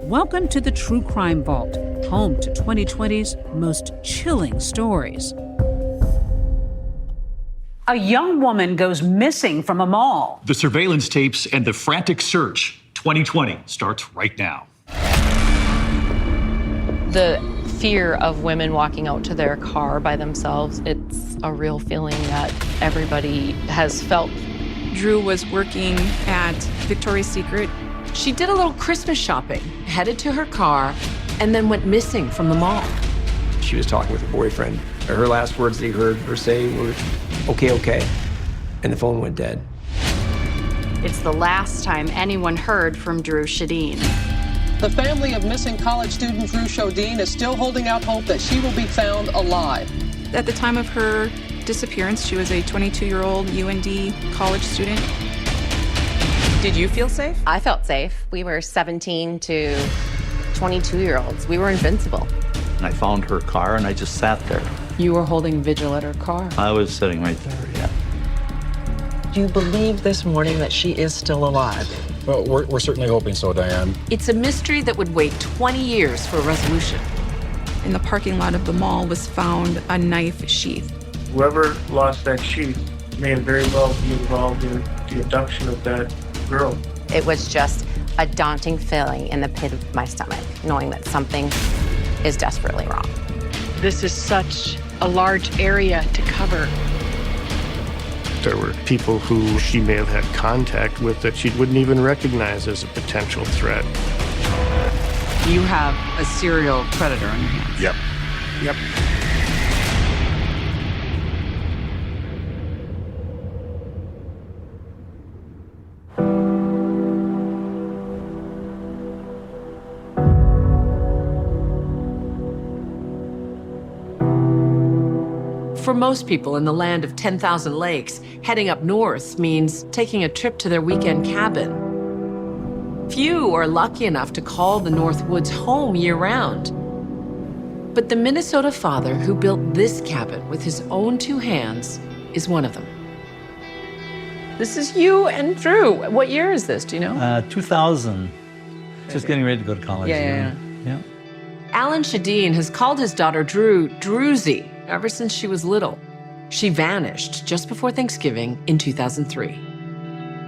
Welcome to the True Crime Vault, home to 2020's most chilling stories. A young woman goes missing from a mall. The surveillance tapes and the frantic search. 2020 starts right now. The fear of women walking out to their car by themselves, it's a real feeling that everybody has felt. Drew was working at Victoria's Secret. She did a little Christmas shopping, headed to her car, and then went missing from the mall. She was talking with her boyfriend. Her last words they heard her say were, okay, and the phone went dead. It's the last time anyone heard from Drew Shadeen. The family of missing college student Drew Shadeen is still holding out hope that she will be found alive. At the time of her disappearance, she was a 22-year-old UND college student. Did you feel safe? I felt safe. We were 17 to 22-year-olds. We were invincible. I found her car and I just sat there. You were holding vigil at her car. I was sitting right there, yeah. Do you believe this morning that she is still alive? Well, we're certainly hoping so, Diane. It's a mystery that would wait 20 years for a resolution. In the parking lot of the mall was found a knife sheath. Whoever lost that sheath may very well be involved in the abduction of that girl. It was just a daunting feeling in the pit of my stomach, knowing that something is desperately wrong. This is such a large area to cover. There were people who she may have had contact with that she wouldn't even recognize as a potential threat. You have a serial predator on your hands. Yep. For most people in the land of 10,000 lakes, heading up north means taking a trip to their weekend cabin. Few are lucky enough to call the North Woods home year-round. But the Minnesota father who built this cabin with his own two hands is one of them. This is you and Drew. What year is this, do you know? 2000. Just getting ready to go to college. Yeah. Alan Shadeen has called his daughter Drew, Drewsy, ever since she was little. She vanished just before Thanksgiving in 2003.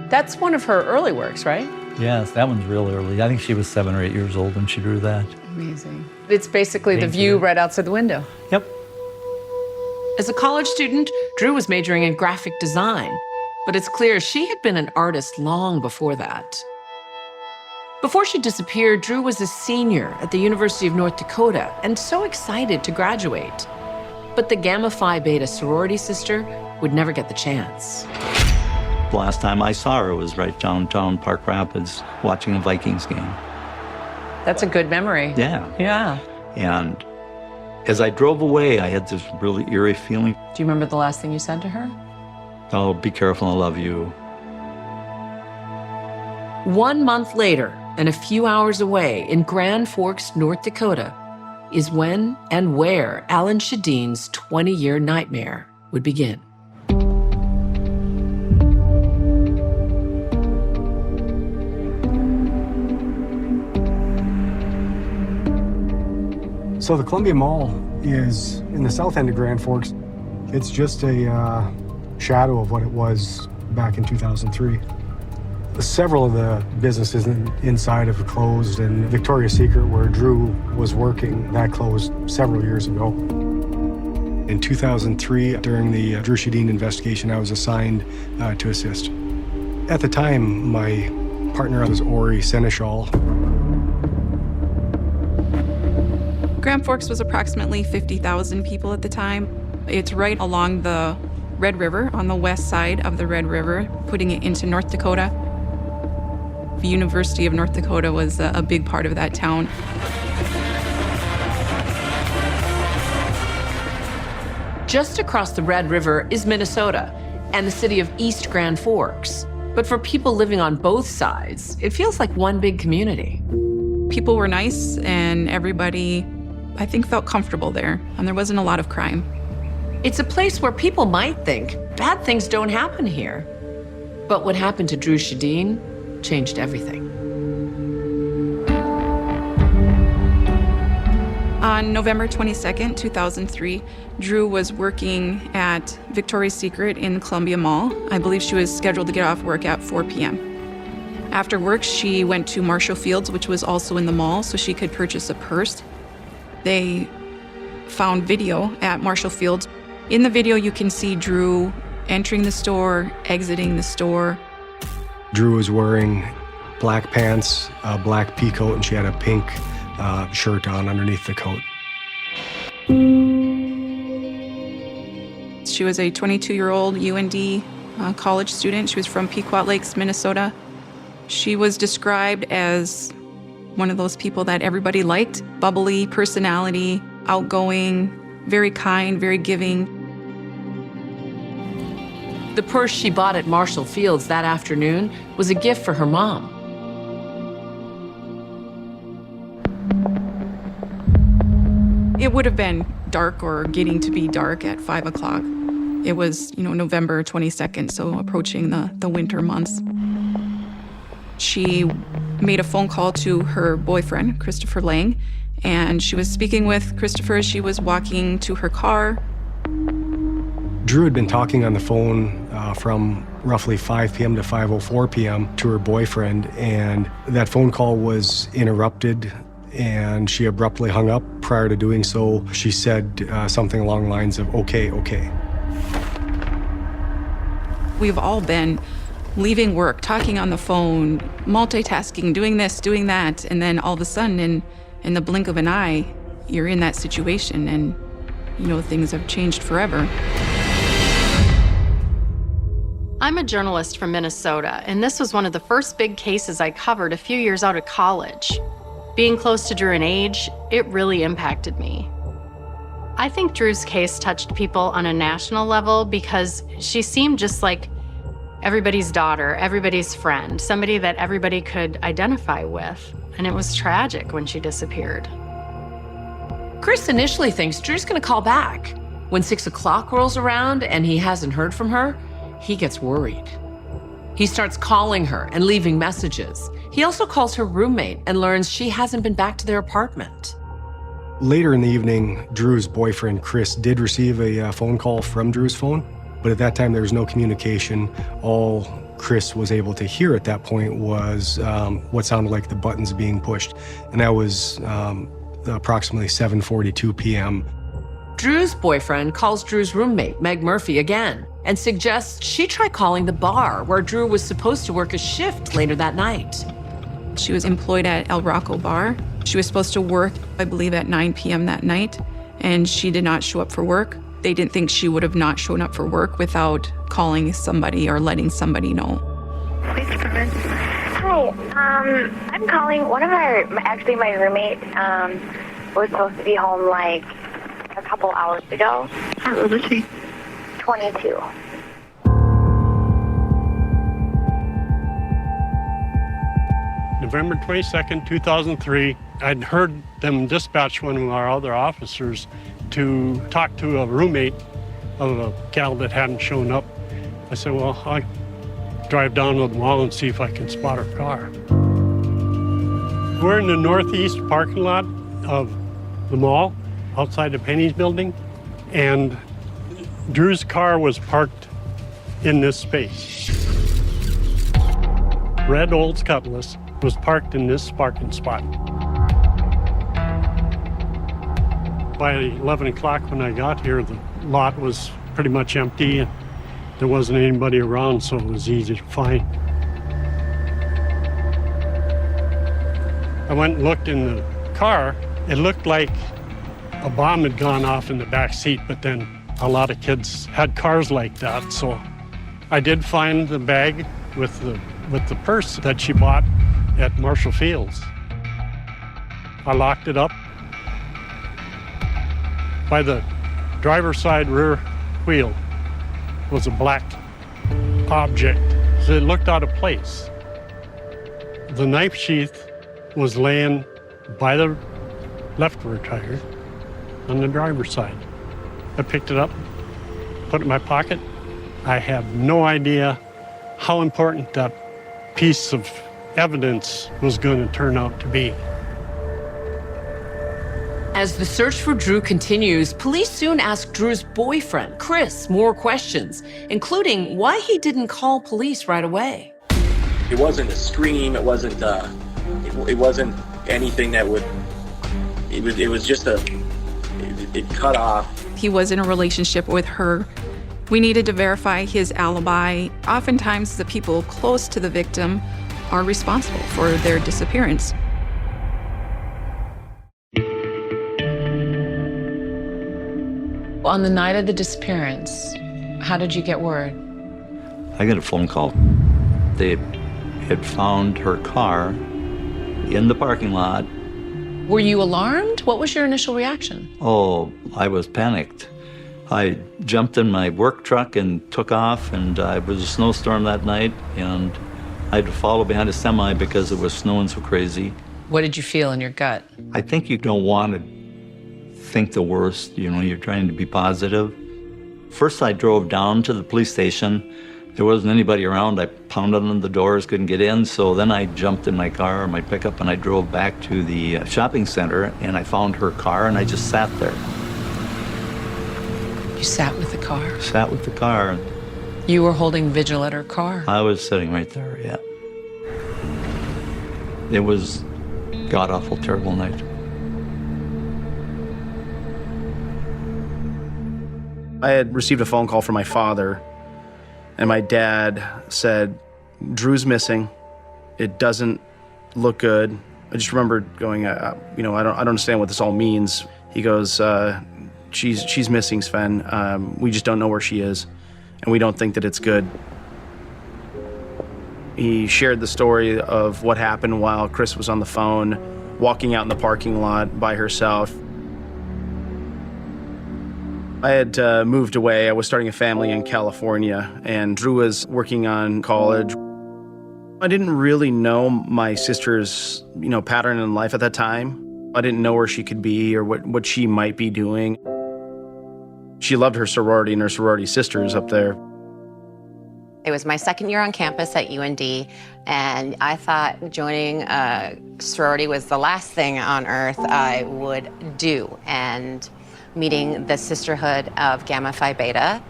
That's one of her early works, right? Yes, that one's real early. I think she was 7 or 8 years old when she drew that. Amazing. It's basically the view right outside the window. Yep. As a college student, Drew was majoring in graphic design, but it's clear she had been an artist long before that. Before she disappeared, Drew was a senior at the University of North Dakota and so excited to graduate. But the Gamma Phi Beta sorority sister would never get the chance. The last time I saw her was right downtown Park Rapids watching a Vikings game. That's a good memory. Yeah. And as I drove away, I had this really eerie feeling. Do you remember the last thing you said to her? Oh, be careful, I love you. 1 month later, and a few hours away in Grand Forks, North Dakota, is when and where Alan Shadeen's 20-year nightmare would begin. So the Columbia Mall is in the south end of Grand Forks. It's just a shadow of what it was back in 2003. Several of the businesses inside have closed, and Victoria's Secret, where Drew was working, that closed several years ago. In 2003, during the Drew Shadeen investigation, I was assigned to assist. At the time, my partner was Ori Seneschal. Grand Forks was approximately 50,000 people at the time. It's right along the Red River, on the west side of the Red River, putting it into North Dakota. The University of North Dakota was a big part of that town. Just across the Red River is Minnesota and the city of East Grand Forks. But for people living on both sides, it feels like one big community. People were nice, and everybody, I think, felt comfortable there, and there wasn't a lot of crime. It's a place where people might think bad things don't happen here. But what happened to Drew Shadeen changed everything. On November 22nd, 2003, Drew was working at Victoria's Secret in Columbia Mall. I believe she was scheduled to get off work at 4 p.m. After work, she went to Marshall Field's, which was also in the mall, so she could purchase a purse. They found video at Marshall Field's. In the video, you can see Drew entering the store, exiting the store. Drew was wearing black pants, a black pea coat, and she had a pink shirt on underneath the coat. She was a 22-year-old UND college student. She was from Pequot Lakes, Minnesota. She was described as one of those people that everybody liked. Bubbly personality, outgoing, very kind, very giving. The purse she bought at Marshall Field's that afternoon was a gift for her mom. It would have been dark or getting to be dark at 5 o'clock. It was, November 22nd, so approaching the winter months. She made a phone call to her boyfriend, Christopher Lang, and she was speaking with Christopher as she was walking to her car. Drew had been talking on the phone from roughly 5 p.m. to 5:04 p.m. to her boyfriend, and that phone call was interrupted, and she abruptly hung up. Prior to doing so, she said something along the lines of, okay, okay. We've all been leaving work, talking on the phone, multitasking, doing this, doing that, and then all of a sudden, in the blink of an eye, you're in that situation, and things have changed forever. I'm a journalist from Minnesota, and this was one of the first big cases I covered a few years out of college. Being close to Drew in age, it really impacted me. I think Drew's case touched people on a national level because she seemed just like everybody's daughter, everybody's friend, somebody that everybody could identify with. And it was tragic when she disappeared. Chris initially thinks Drew's gonna call back. When 6 o'clock rolls around and he hasn't heard from her, he gets worried. He starts calling her and leaving messages. He also calls her roommate and learns she hasn't been back to their apartment. Later in the evening, Drew's boyfriend, Chris, did receive a phone call from Drew's phone, but at that time there was no communication. All Chris was able to hear at that point was what sounded like the buttons being pushed, and that was approximately 7:42 p.m. Drew's boyfriend calls Drew's roommate, Meg Murphy, again and suggests she try calling the bar where Drew was supposed to work a shift later that night. She was employed at El Rocco Bar. She was supposed to work, I believe, at 9 p.m. that night, and she did not show up for work. They didn't think she would have not shown up for work without calling somebody or letting somebody know. Please come in. Hi, I'm calling. My roommate was supposed to be home like a couple hours ago. How old is she? 22. November 22nd, 2003, I'd heard them dispatch one of our other officers to talk to a roommate of a gal that hadn't shown up. I said, well, I'll drive down to the mall and see if I can spot her car. We're in the northeast parking lot of the mall, outside the Penny's building, and Drew's car was parked in this space. Red Olds Cutlass was parked in this parking spot. By 11 o'clock when I got here, the lot was pretty much empty and there wasn't anybody around, so it was easy to find. I went and looked in the car. It looked like a bomb had gone off in the back seat, but then a lot of kids had cars like that, so I did find the bag with the purse that she bought at Marshall Field's. I locked it up. By the driver's side rear wheel was a black object, so it looked out of place. The knife sheath was laying by the left rear tire on the driver's side. I picked it up, put it in my pocket. I have no idea how important that piece of evidence was going to turn out to be. As the search for Drew continues, police soon ask Drew's boyfriend, Chris, more questions, including why he didn't call police right away. It wasn't a scream. It wasn't. It wasn't anything that would. It was just it cut off. He was in a relationship with her. We needed to verify his alibi. Oftentimes, the people close to the victim are responsible for their disappearance. On the night of the disappearance, how did you get word? I got a phone call. They had found her car in the parking lot. Were you alarmed? What was your initial reaction? Oh, I was panicked. I jumped in my work truck and took off, and it was a snowstorm that night, and I had to follow behind a semi because it was snowing so crazy. What did you feel in your gut? I think you don't want to think the worst, you're trying to be positive. First, I drove down to the police station. There wasn't anybody around. I pounded on the doors, couldn't get in, so then I jumped in my car, my pickup, and I drove back to the shopping center, and I found her car, and I just sat there. You sat with the car? Sat with the car. You were holding vigil at her car? I was sitting right there, yeah. It was a god-awful, terrible night. I had received a phone call from my father, and my dad said, Drew's missing. It doesn't look good. I just remember going, I don't understand what this all means. He goes, she's missing, Sven. We just don't know where she is, and we don't think that it's good. He shared the story of what happened while Chris was on the phone, walking out in the parking lot by herself. I had moved away. I was starting a family in California, and Drew was working on college. I didn't really know my sister's, pattern in life at that time. I didn't know where she could be or what she might be doing. She loved her sorority and her sorority sisters up there. It was my second year on campus at UND, and I thought joining a sorority was the last thing on earth I would do. And meeting the sisterhood of Gamma Phi Beta,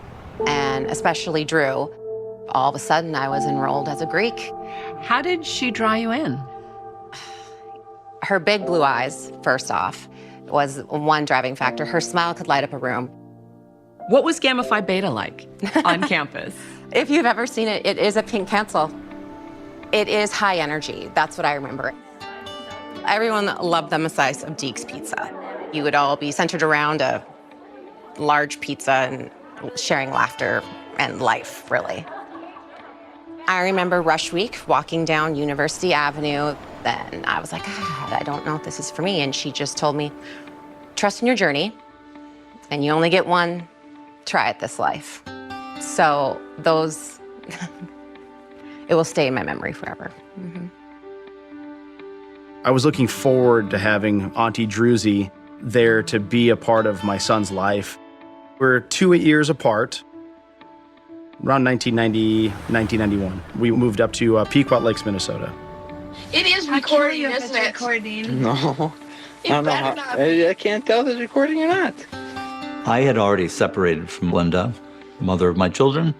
and especially Drew, all of a sudden I was enrolled as a Greek. How did she draw you in? Her big blue eyes, first off, was one driving factor. Her smile could light up a room. What was Gamma Phi Beta like on campus? If you've ever seen it, it is a pink pencil. It is high energy. That's what I remember. Everyone loved them a slice of Deke's pizza. You would all be centered around a large pizza and sharing laughter and life, really. I remember rush week, walking down University Avenue, then I was like, God, I don't know if this is for me. And she just told me, trust in your journey, and you only get one try at this life. So those, it will stay in my memory forever. Mm-hmm. I was looking forward to having Auntie Druzy there to be a part of my son's life. We're 2 years apart. Around 1990, 1991, we moved up to Pequot Lakes, Minnesota. It is recording, isn't it? Recording. No. I don't know how, I can't tell if it's recording or not. I had already separated from Linda, the mother of my children.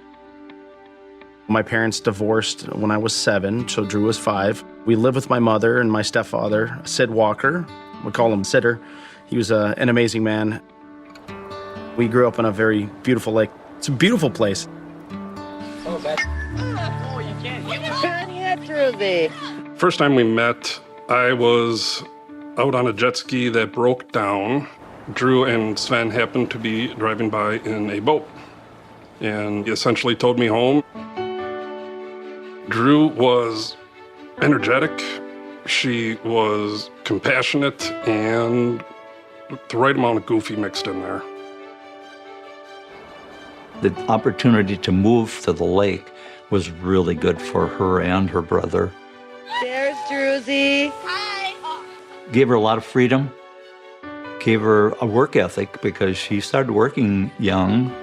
My parents divorced when I was 7, so Drew was 5. We lived with my mother and my stepfather, Sid Walker. We call him Sidder. He was an amazing man. We grew up on a very beautiful lake. It's a beautiful place. Oh, that's... Oh, you can't get through there. First time we met, I was out on a jet ski that broke down. Drew and Sven happened to be driving by in a boat, and he essentially towed me home. Drew was energetic. She was compassionate and the right amount of goofy mixed in there. The opportunity to move to the lake was really good for her and her brother. There's Druzy. Hi. Gave her a lot of freedom. Gave her a work ethic because she started working young.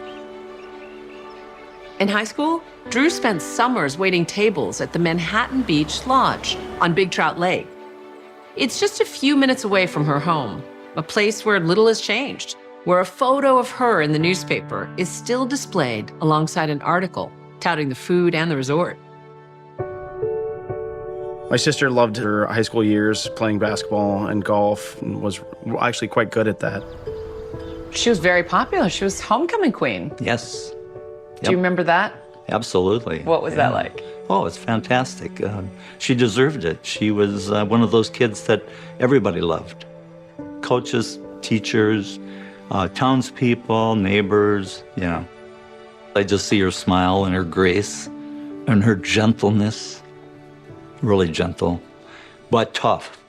In high school, Drew spent summers waiting tables at the Manhattan Beach Lodge on Big Trout Lake. It's just a few minutes away from her home. a place where little has changed, where a photo of her in the newspaper is still displayed alongside an article touting the food and the resort. My sister loved her high school years playing basketball and golf and was actually quite good at that. She was very popular. She was homecoming queen. Yes. Do you remember that? Absolutely. What was that like? Oh, it's fantastic. She deserved it. She was one of those kids that everybody loved. Coaches, teachers, townspeople, neighbors, yeah. I just see her smile and her grace and her gentleness. Really gentle, but tough.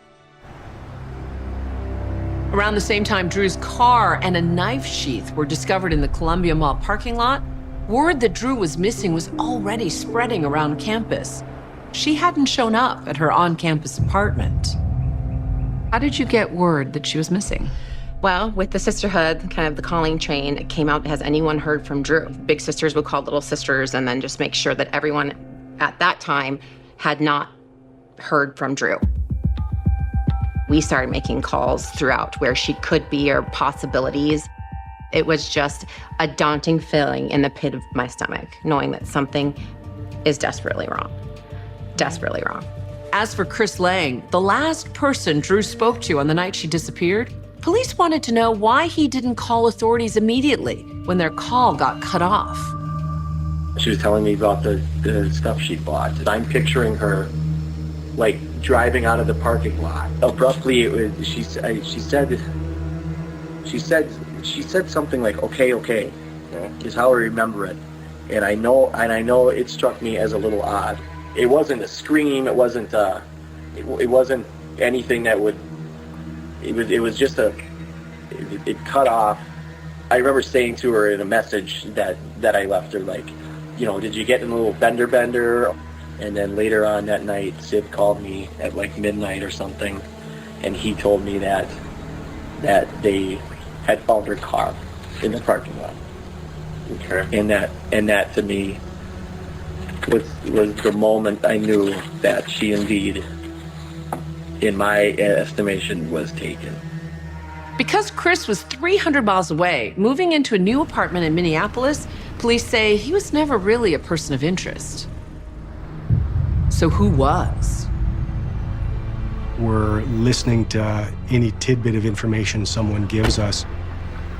Around the same time, Drew's car and a knife sheath were discovered in the Columbia Mall parking lot, word that Drew was missing was already spreading around campus. She hadn't shown up at her on-campus apartment. How did you get word that she was missing? Well, with the sisterhood, kind of the calling chain, it came out, has anyone heard from Drew? Big sisters would call little sisters and then just make sure that everyone at that time had not heard from Drew. We started making calls throughout where she could be or possibilities. It was just a daunting feeling in the pit of my stomach, knowing that something is desperately wrong. Desperately wrong. As for Chris Lang, the last person Drew spoke to on the night she disappeared, police wanted to know why he didn't call authorities immediately when their call got cut off. She was telling me about the stuff she bought. I'm picturing her like driving out of the parking lot. Abruptly, she said something like "okay," is how I remember it, and I know it struck me as a little odd. It wasn't a scream. It wasn't anything that would. It was just it cut off. I remember saying to her in a message that I left her, like, did you get in a little bender? And then later on that night, Sid called me at like midnight or something, and he told me that they had found her car in the parking lot. Okay. And that to me was the moment I knew that she indeed, in my estimation, was taken. Because Chris was 300 miles away, moving into a new apartment in Minneapolis, police say he was never really a person of interest. So who was? We're listening to any tidbit of information someone gives us.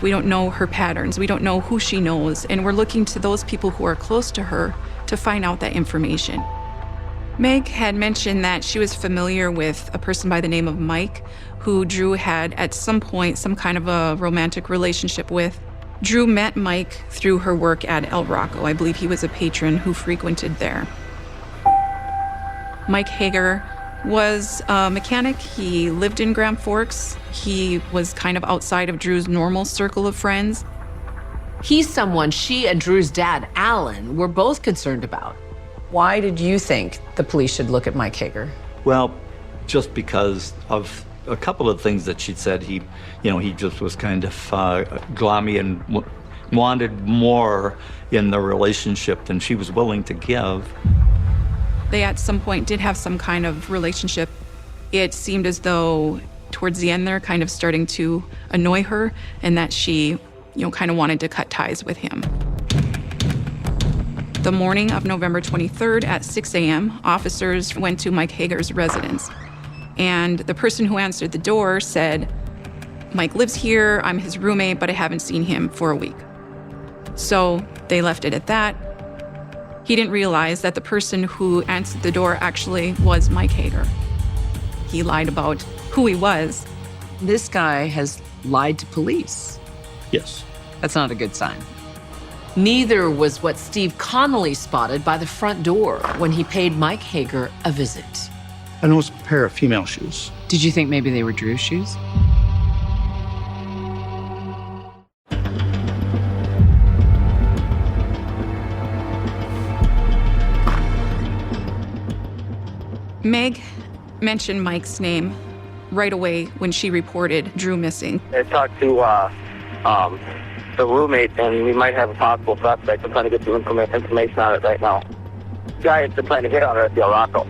We don't know her patterns. We don't know who she knows. And we're looking to those people who are close to her to find out that information. Meg had mentioned that she was familiar with a person by the name of Mike, who Drew had at some point some kind of a romantic relationship with. Drew met Mike through her work at El Rocco. I believe he was a patron who frequented there. Mike Hager was a mechanic. He lived in Grand Forks. He was kind of outside of Drew's normal circle of friends. He's someone she and Drew's dad, Alan, were both concerned about. Why did you think the police should look at Mike Hager? Well, just because of a couple of things that she'd said. He just was kind of gloomy and wanted more in the relationship than she was willing to give. They at some point did have some kind of relationship. It seemed as though towards the end they're kind of starting to annoy her and that she, kind of wanted to cut ties with him. The morning of November 23rd at 6 a.m., officers went to Mike Hager's residence. And the person who answered the door said, "Mike lives here, I'm his roommate, but I haven't seen him for a week." So they left it at that. He didn't realize that the person who answered the door actually was Mike Hager. He lied about who he was. This guy has lied to police. Yes. That's not a good sign. Neither was what Steve Connolly spotted by the front door when he paid Mike Hager a visit. I noticed a pair of female shoes. Did you think maybe they were Drew's shoes? Meg mentioned Mike's name right away when she reported Drew missing. I talked to the roommate, and we might have a possible suspect. I'm trying to get some information on it right now. The guy is trying to get on her at the Rocco.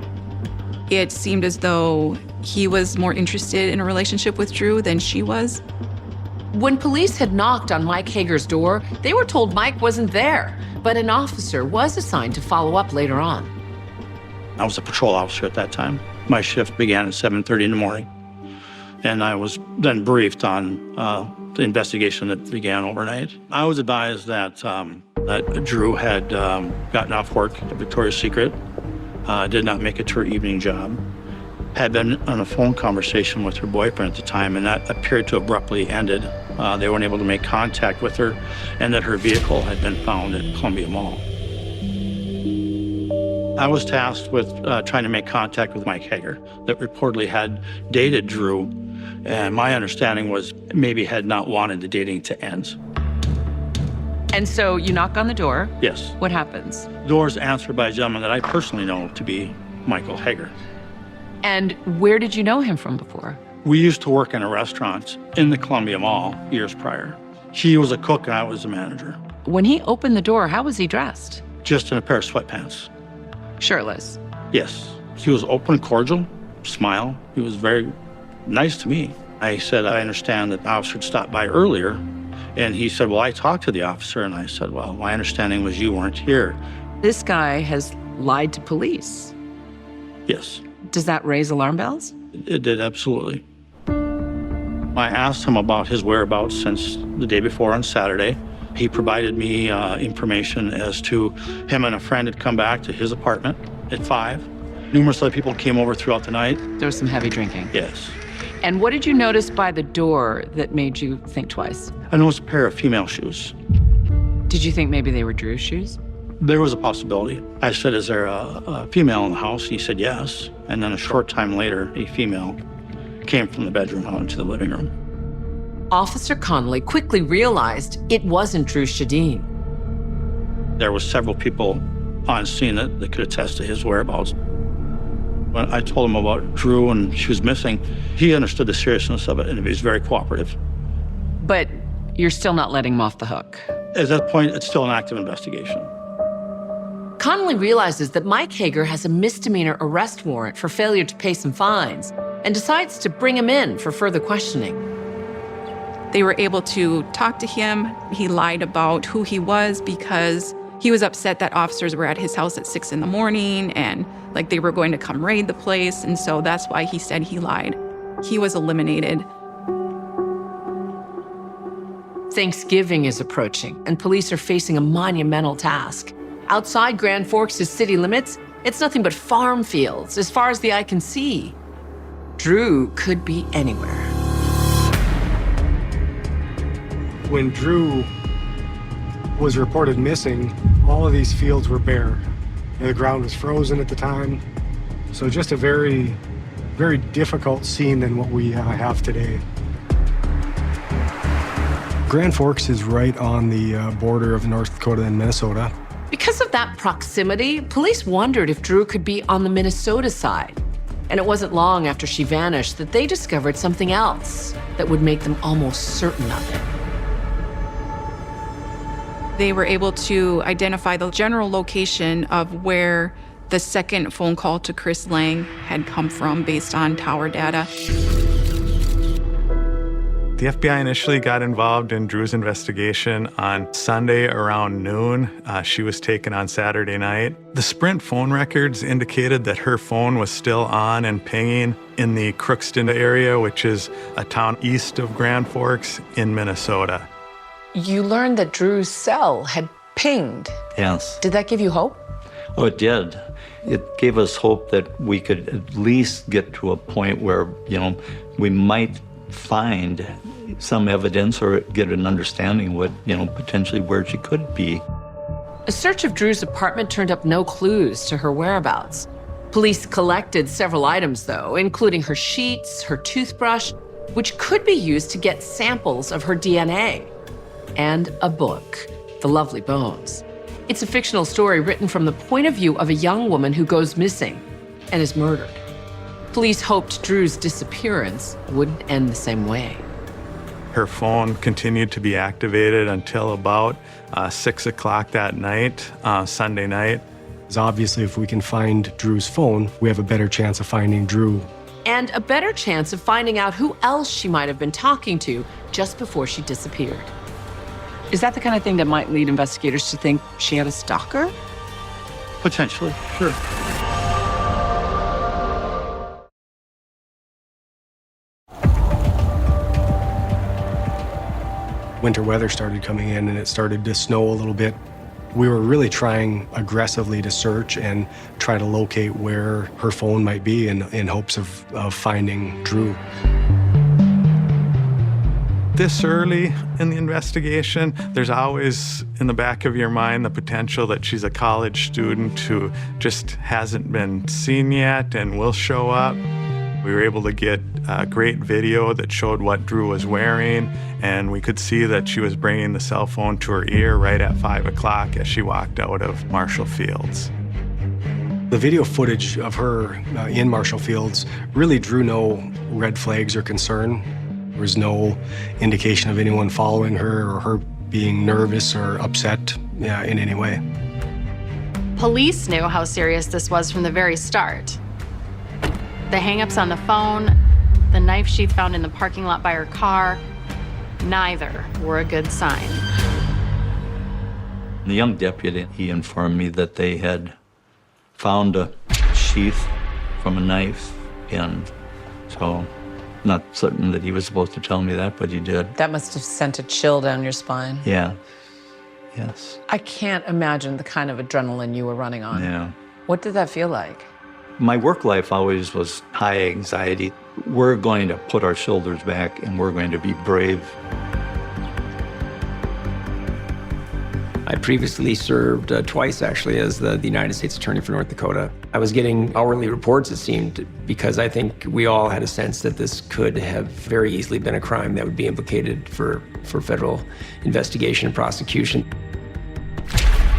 It seemed as though, he was more interested in a relationship with Drew than she was. When police had knocked on Mike Hager's door, they were told Mike wasn't there, but an officer was assigned to follow up later on. I was a patrol officer at that time. My shift began at 7:30 in the morning, and I was then briefed on the investigation that began overnight. I was advised that Drew had gotten off work at Victoria's Secret, did not make it to her evening job, had been on a phone conversation with her boyfriend at the time, and that appeared to abruptly ended. They weren't able to make contact with her, and that her vehicle had been found at Columbia Mall. I was tasked with trying to make contact with Mike Hager, that reportedly had dated Drew, and my understanding was maybe had not wanted the dating to end. And so you knock on the door. Yes. What happens? The door is answered by a gentleman that I personally know to be Michael Hager. And where did you know him from before? We used to work in a restaurant in the Columbia Mall years prior. He was a cook and I was a manager. When he opened the door, how was he dressed? Just in a pair of sweatpants. Shirtless? Yes. He was open, cordial, smile. He was very nice to me. I said, I understand that the officer had stopped by earlier. And he said, well, I talked to the officer. And I said, well, my understanding was you weren't here. This guy has lied to police. Yes. Does that raise alarm bells? It did, absolutely. I asked him about his whereabouts since the day before on Saturday. He provided me information as to him and a friend had come back to his apartment at 5. Numerous other people came over throughout the night. There was some heavy drinking. Yes. And what did you notice by the door that made you think twice? I noticed a pair of female shoes. Did you think maybe they were Drew's shoes? There was a possibility. I said, is there a female in the house? He said, yes. And then a short time later, a female came from the bedroom out into the living room. Officer Connolly quickly realized it wasn't Drew Shadeen. There were several people on scene that could attest to his whereabouts. When I told him about Drew and she was missing, he understood the seriousness of it and he was very cooperative. But you're still not letting him off the hook. At that point, it's still an active investigation. Connolly realizes that Mike Hager has a misdemeanor arrest warrant for failure to pay some fines and decides to bring him in for further questioning. They were able to talk to him. He lied about who he was because he was upset that officers were at his house at 6 in the morning and like they were going to come raid the place. And so that's why he said he lied. He was eliminated. Thanksgiving is approaching and police are facing a monumental task. Outside Grand Forks' city limits, it's nothing but farm fields as far as the eye can see. Drew could be anywhere. When Drew was reported missing, all of these fields were bare. And the ground was frozen at the time. So just a very, very difficult scene than what we have today. Grand Forks is right on the border of North Dakota and Minnesota. Because of that proximity, police wondered if Drew could be on the Minnesota side. And it wasn't long after she vanished that they discovered something else that would make them almost certain of it. They were able to identify the general location of where the second phone call to Chris Lang had come from based on tower data. The FBI initially got involved in Drew's investigation on Sunday around noon. She was taken on Saturday night. The Sprint phone records indicated that her phone was still on and pinging in the Crookston area, which is a town east of Grand Forks in Minnesota. You learned that Drew's cell had pinged. Yes. Did that give you hope? Oh, it did. It gave us hope that we could at least get to a point where, we might find some evidence or get an understanding what, potentially where she could be. A search of Drew's apartment turned up no clues to her whereabouts. Police collected several items, though, including her sheets, her toothbrush, which could be used to get samples of her DNA, and a book, The Lovely Bones. It's a fictional story written from the point of view of a young woman who goes missing and is murdered. Police hoped Drew's disappearance wouldn't end the same way. Her phone continued to be activated until about 6 o'clock that night, Sunday night. Obviously, if we can find Drew's phone, we have a better chance of finding Drew and a better chance of finding out who else she might have been talking to just before she disappeared. Is that the kind of thing that might lead investigators to think she had a stalker? Potentially, sure. Winter weather started coming in and it started to snow a little bit. We were really trying aggressively to search and try to locate where her phone might be in hopes of finding Drew. This early in the investigation, there's always in the back of your mind the potential that she's a college student who just hasn't been seen yet and will show up. We were able to get a great video that showed what Drew was wearing, and we could see that she was bringing the cell phone to her ear right at 5 o'clock as she walked out of Marshall Fields. The video footage of her in Marshall Fields really drew no red flags or concern. There was no indication of anyone following her or her being nervous or upset in any way. Police knew how serious this was from the very start. The hang-ups on the phone, the knife sheath found in the parking lot by her car, neither were a good sign. The young deputy, he informed me that they had found a sheath from a knife, and so not certain that he was supposed to tell me that, but he did. That must have sent a chill down your spine. Yeah. Yes. I can't imagine the kind of adrenaline you were running on. Yeah. What did that feel like? My work life always was high anxiety. We're going to put our shoulders back and we're going to be brave. I previously served twice, actually, as the United States Attorney for North Dakota. I was getting hourly reports, it seemed, because I think we all had a sense that this could have very easily been a crime that would be implicated for federal investigation and prosecution.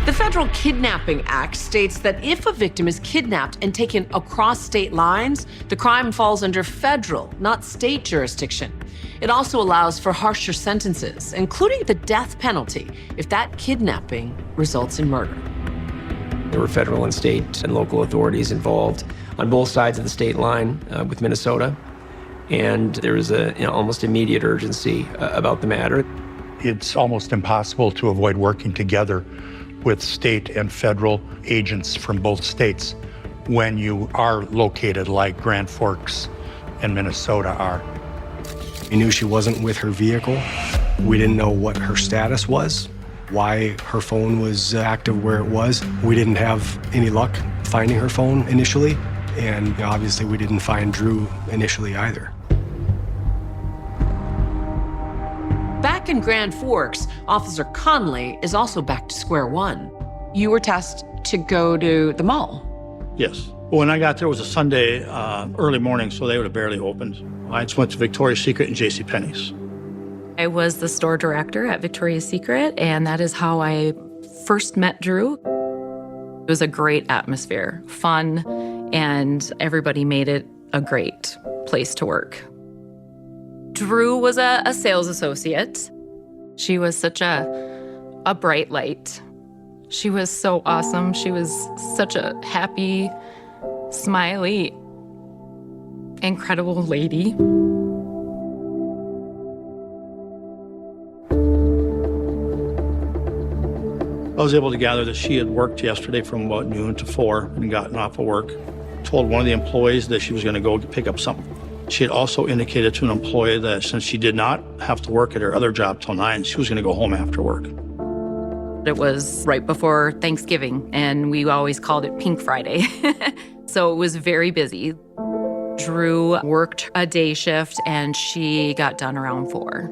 The Federal Kidnapping Act states that if a victim is kidnapped and taken across state lines, the crime falls under federal, not state jurisdiction. It also allows for harsher sentences, including the death penalty, if that kidnapping results in murder. There were federal and state and local authorities involved on both sides of the state line with Minnesota, and there was a almost immediate urgency about the matter. It's almost impossible to avoid working together with state and federal agents from both states when you are located like Grand Forks and Minnesota are. We knew she wasn't with her vehicle. We didn't know what her status was, why her phone was active where it was. We didn't have any luck finding her phone initially, and obviously we didn't find Drew initially either. Back in Grand Forks, Officer Conley is also back to square one. You were tasked to go to the mall. Yes. When I got there, it was a Sunday early morning, so they would have barely opened. I just went to Victoria's Secret and JCPenney's. I was the store director at Victoria's Secret, and that is how I first met Drew. It was a great atmosphere, fun, and everybody made it a great place to work. Drew was a sales associate. She was such a bright light. She was so awesome. She was such a happy, smiley, incredible lady. I was able to gather that she had worked yesterday from about noon to 4 and gotten off of work. Told one of the employees that she was going to go pick up something. She had also indicated to an employee that since she did not have to work at her other job till 9, she was going to go home after work. It was right before Thanksgiving, and we always called it Pink Friday. So it was very busy. Drew worked a day shift, and she got done around 4.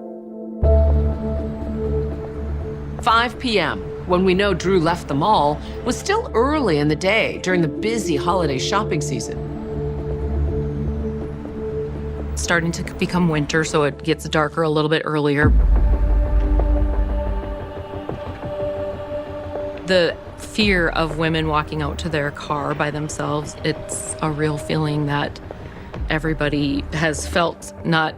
5 p.m., when we know Drew left the mall, was still early in the day during the busy holiday shopping season. Starting to become winter, so it gets darker a little bit earlier. The fear of women walking out to their car by themselves, it's a real feeling that everybody has felt, not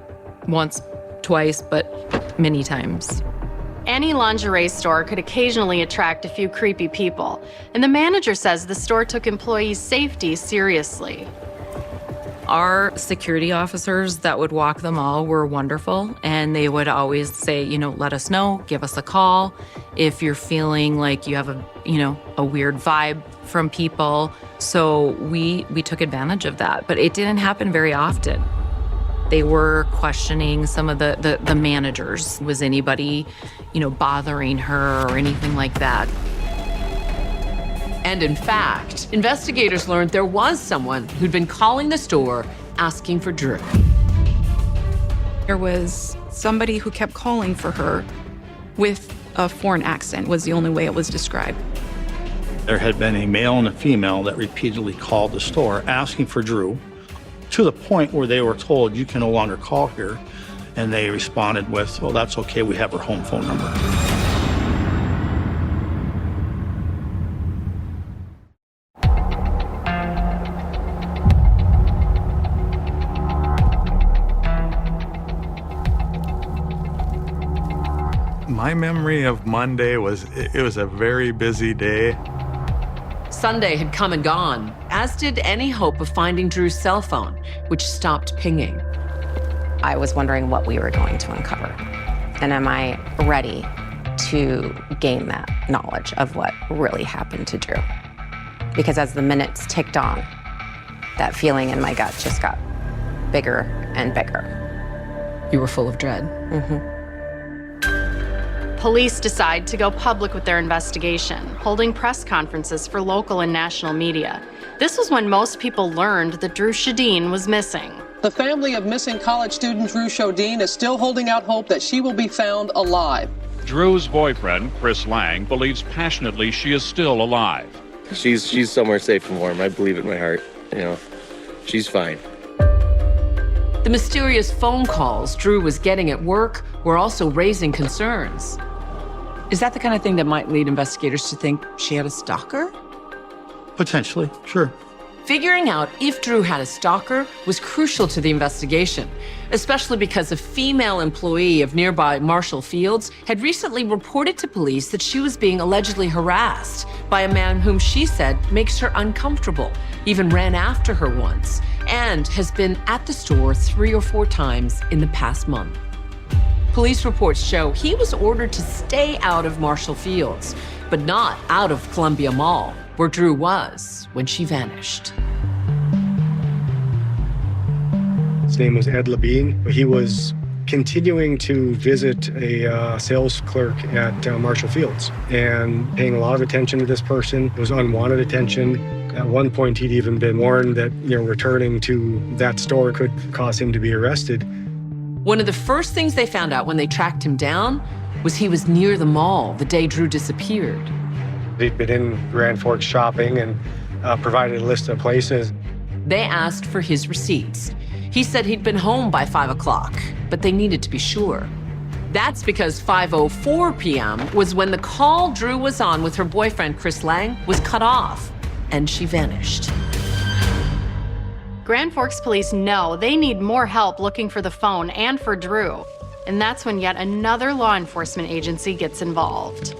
once, twice, but many times. Any lingerie store could occasionally attract a few creepy people, and the manager says the store took employees' safety seriously. Our security officers that would walk them all were wonderful, and they would always say, let us know, give us a call if you're feeling like you have a weird vibe from people. So we took advantage of that, but it didn't happen very often. They were questioning some of the managers. Was anybody, bothering her or anything like that? And in fact, investigators learned there was someone who'd been calling the store asking for Drew. There was somebody who kept calling for her with a foreign accent, was the only way it was described. There had been a male and a female that repeatedly called the store asking for Drew, to the point where they were told, you can no longer call here. And they responded with, well, that's okay, we have her home phone number. My memory of Monday was, it was a very busy day. Sunday had come and gone, as did any hope of finding Drew's cell phone, which stopped pinging. I was wondering what we were going to uncover. And am I ready to gain that knowledge of what really happened to Drew? Because as the minutes ticked on, that feeling in my gut just got bigger and bigger. You were full of dread. Mm-hmm. Police decide to go public with their investigation, holding press conferences for local and national media. This was when most people learned that Drew Shadeen was missing. The family of missing college student Drew Shadeen is still holding out hope that she will be found alive. Drew's boyfriend, Chris Lang, believes passionately she is still alive. She's somewhere safe and warm. I believe it in my heart. She's fine. The mysterious phone calls Drew was getting at work were also raising concerns. Is that the kind of thing that might lead investigators to think she had a stalker? Potentially, sure. Figuring out if Drew had a stalker was crucial to the investigation, especially because a female employee of nearby Marshall Fields had recently reported to police that she was being allegedly harassed by a man whom she said makes her uncomfortable, even ran after her once, and has been at the store 3 or 4 times in the past month. Police reports show he was ordered to stay out of Marshall Fields, but not out of Columbia Mall, where Drew was when she vanished. His name was Ed Labine. He was continuing to visit a sales clerk at Marshall Fields and paying a lot of attention to this person. It was unwanted attention. At one point, he'd even been warned that, returning to that store could cause him to be arrested. One of the first things they found out when they tracked him down was he was near the mall the day Drew disappeared. He'd been in Grand Forks shopping and provided a list of places. They asked for his receipts. He said he'd been home by 5 o'clock, but they needed to be sure. That's because 5:04 p.m. was when the call Drew was on with her boyfriend, Chris Lang, was cut off, and she vanished. Grand Forks police know they need more help looking for the phone and for Drew. And that's when yet another law enforcement agency gets involved.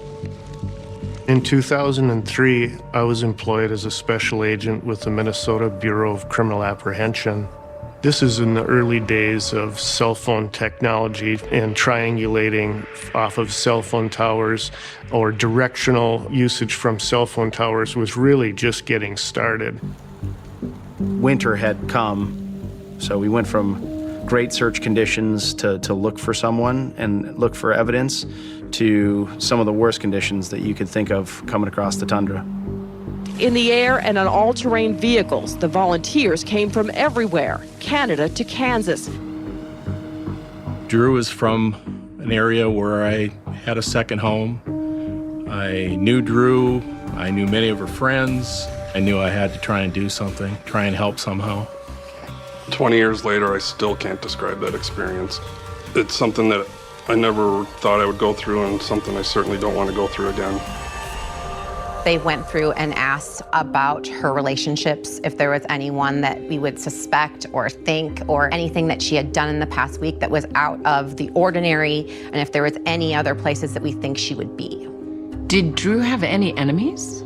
In 2003, I was employed as a special agent with the Minnesota Bureau of Criminal Apprehension. This is in the early days of cell phone technology and triangulating off of cell phone towers, or directional usage from cell phone towers was really just getting started. Winter had come, so we went from great search conditions to look for someone and look for evidence to some of the worst conditions that you could think of coming across the tundra. In the air and on all-terrain vehicles, the volunteers came from everywhere, Canada to Kansas. Drew is from an area where I had a second home. I knew Drew, I knew many of her friends. I knew I had to try and do something, try and help somehow. 20 years later, I still can't describe that experience. It's something that I never thought I would go through, and something I certainly don't want to go through again. They went through and asked about her relationships, if there was anyone that we would suspect or think, or anything that she had done in the past week that was out of the ordinary, and if there was any other places that we think she would be. Did Drew have any enemies?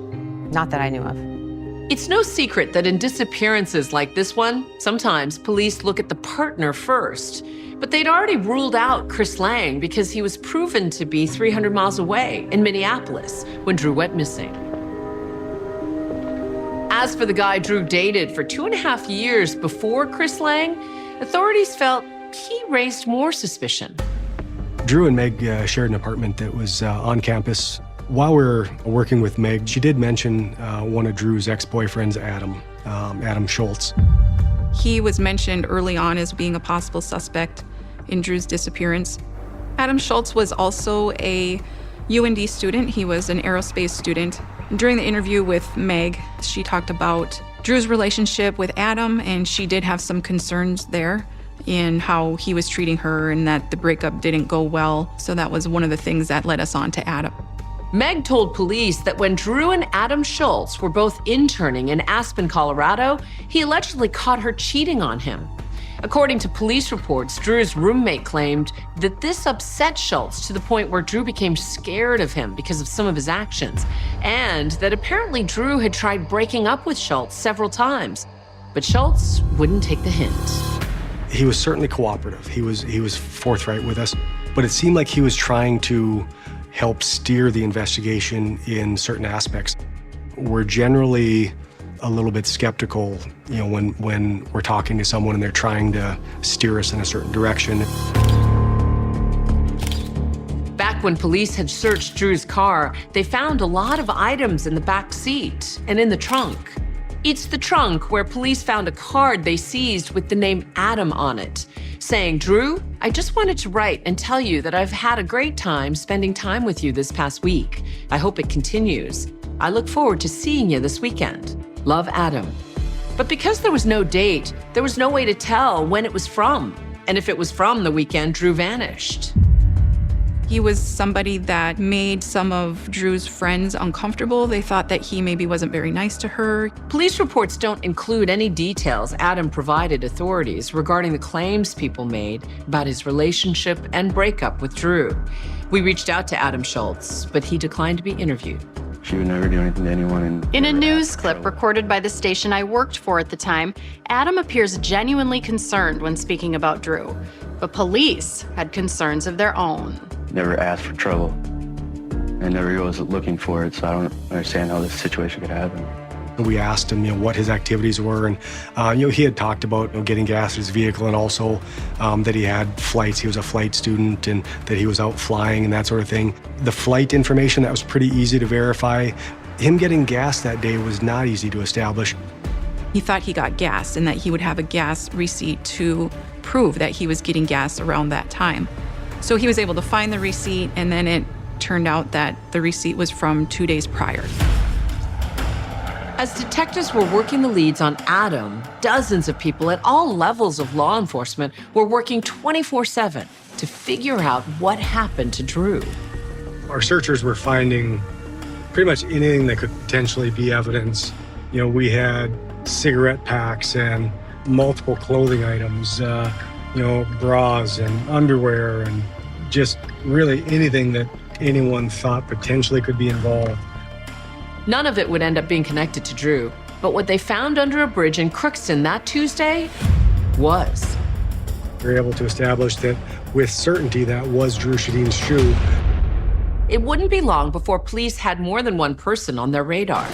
Not that I knew of. It's no secret that in disappearances like this one, sometimes police look at the partner first. But they'd already ruled out Chris Lang because he was proven to be 300 miles away in Minneapolis when Drew went missing. As for the guy Drew dated for 2.5 years before Chris Lang, authorities felt he raised more suspicion. Drew and Meg shared an apartment that was on campus. While we were working with Meg, she did mention one of Drew's ex-boyfriends, Adam Schultz. He was mentioned early on as being a possible suspect in Drew's disappearance. Adam Schultz was also a UND student. He was an aerospace student. During the interview with Meg, she talked about Drew's relationship with Adam, and she did have some concerns there in how he was treating her and that the breakup didn't go well. So that was one of the things that led us on to Adam. Meg told police that when Drew and Adam Schultz were both interning in Aspen, Colorado, he allegedly caught her cheating on him. According to police reports, Drew's roommate claimed that this upset Schultz to the point where Drew became scared of him because of some of his actions, and that apparently Drew had tried breaking up with Schultz several times, but Schultz wouldn't take the hint. He was certainly cooperative. He was forthright with us, but it seemed like he was trying to help steer the investigation in certain aspects. We're generally a little bit skeptical, when we're talking to someone and they're trying to steer us in a certain direction. Back when police had searched Drew's car, they found a lot of items in the back seat and in the trunk. It's the trunk where police found a card they seized with the name Adam on it, saying, "Drew, I just wanted to write and tell you that I've had a great time spending time with you this past week. I hope it continues. I look forward to seeing you this weekend. Love, Adam." But because there was no date, there was no way to tell when it was from. And if it was from the weekend Drew vanished. He was somebody that made some of Drew's friends uncomfortable. They thought that he maybe wasn't very nice to her. Police reports don't include any details Adam provided authorities regarding the claims people made about his relationship and breakup with Drew. We reached out to Adam Schultz, but he declined to be interviewed. She would never do anything to anyone. In a news clip recorded by the station I worked for at the time, Adam appears genuinely concerned when speaking about Drew, but police had concerns of their own. Never asked for trouble and never goes looking for it, so I don't understand how this situation could happen. We asked him, what his activities were, and he had talked about getting gas in his vehicle, and also that he had flights. He was a flight student, and that he was out flying and that sort of thing. The flight information, that was pretty easy to verify. Him getting gas that day was not easy to establish. He thought he got gas and that he would have a gas receipt to prove that he was getting gas around that time. So he was able to find the receipt, and then it turned out that the receipt was from 2 days prior. As detectives were working the leads on Adam, dozens of people at all levels of law enforcement were working 24/7 to figure out what happened to Drew. Our searchers were finding pretty much anything that could potentially be evidence. We had cigarette packs and multiple clothing items, bras and underwear, and just really anything that anyone thought potentially could be involved. None of it would end up being connected to Drew, but what they found under a bridge in Crookston that Tuesday was. We were able to establish that with certainty that was Drew Shadeen's shoe. It wouldn't be long before police had more than one person on their radar.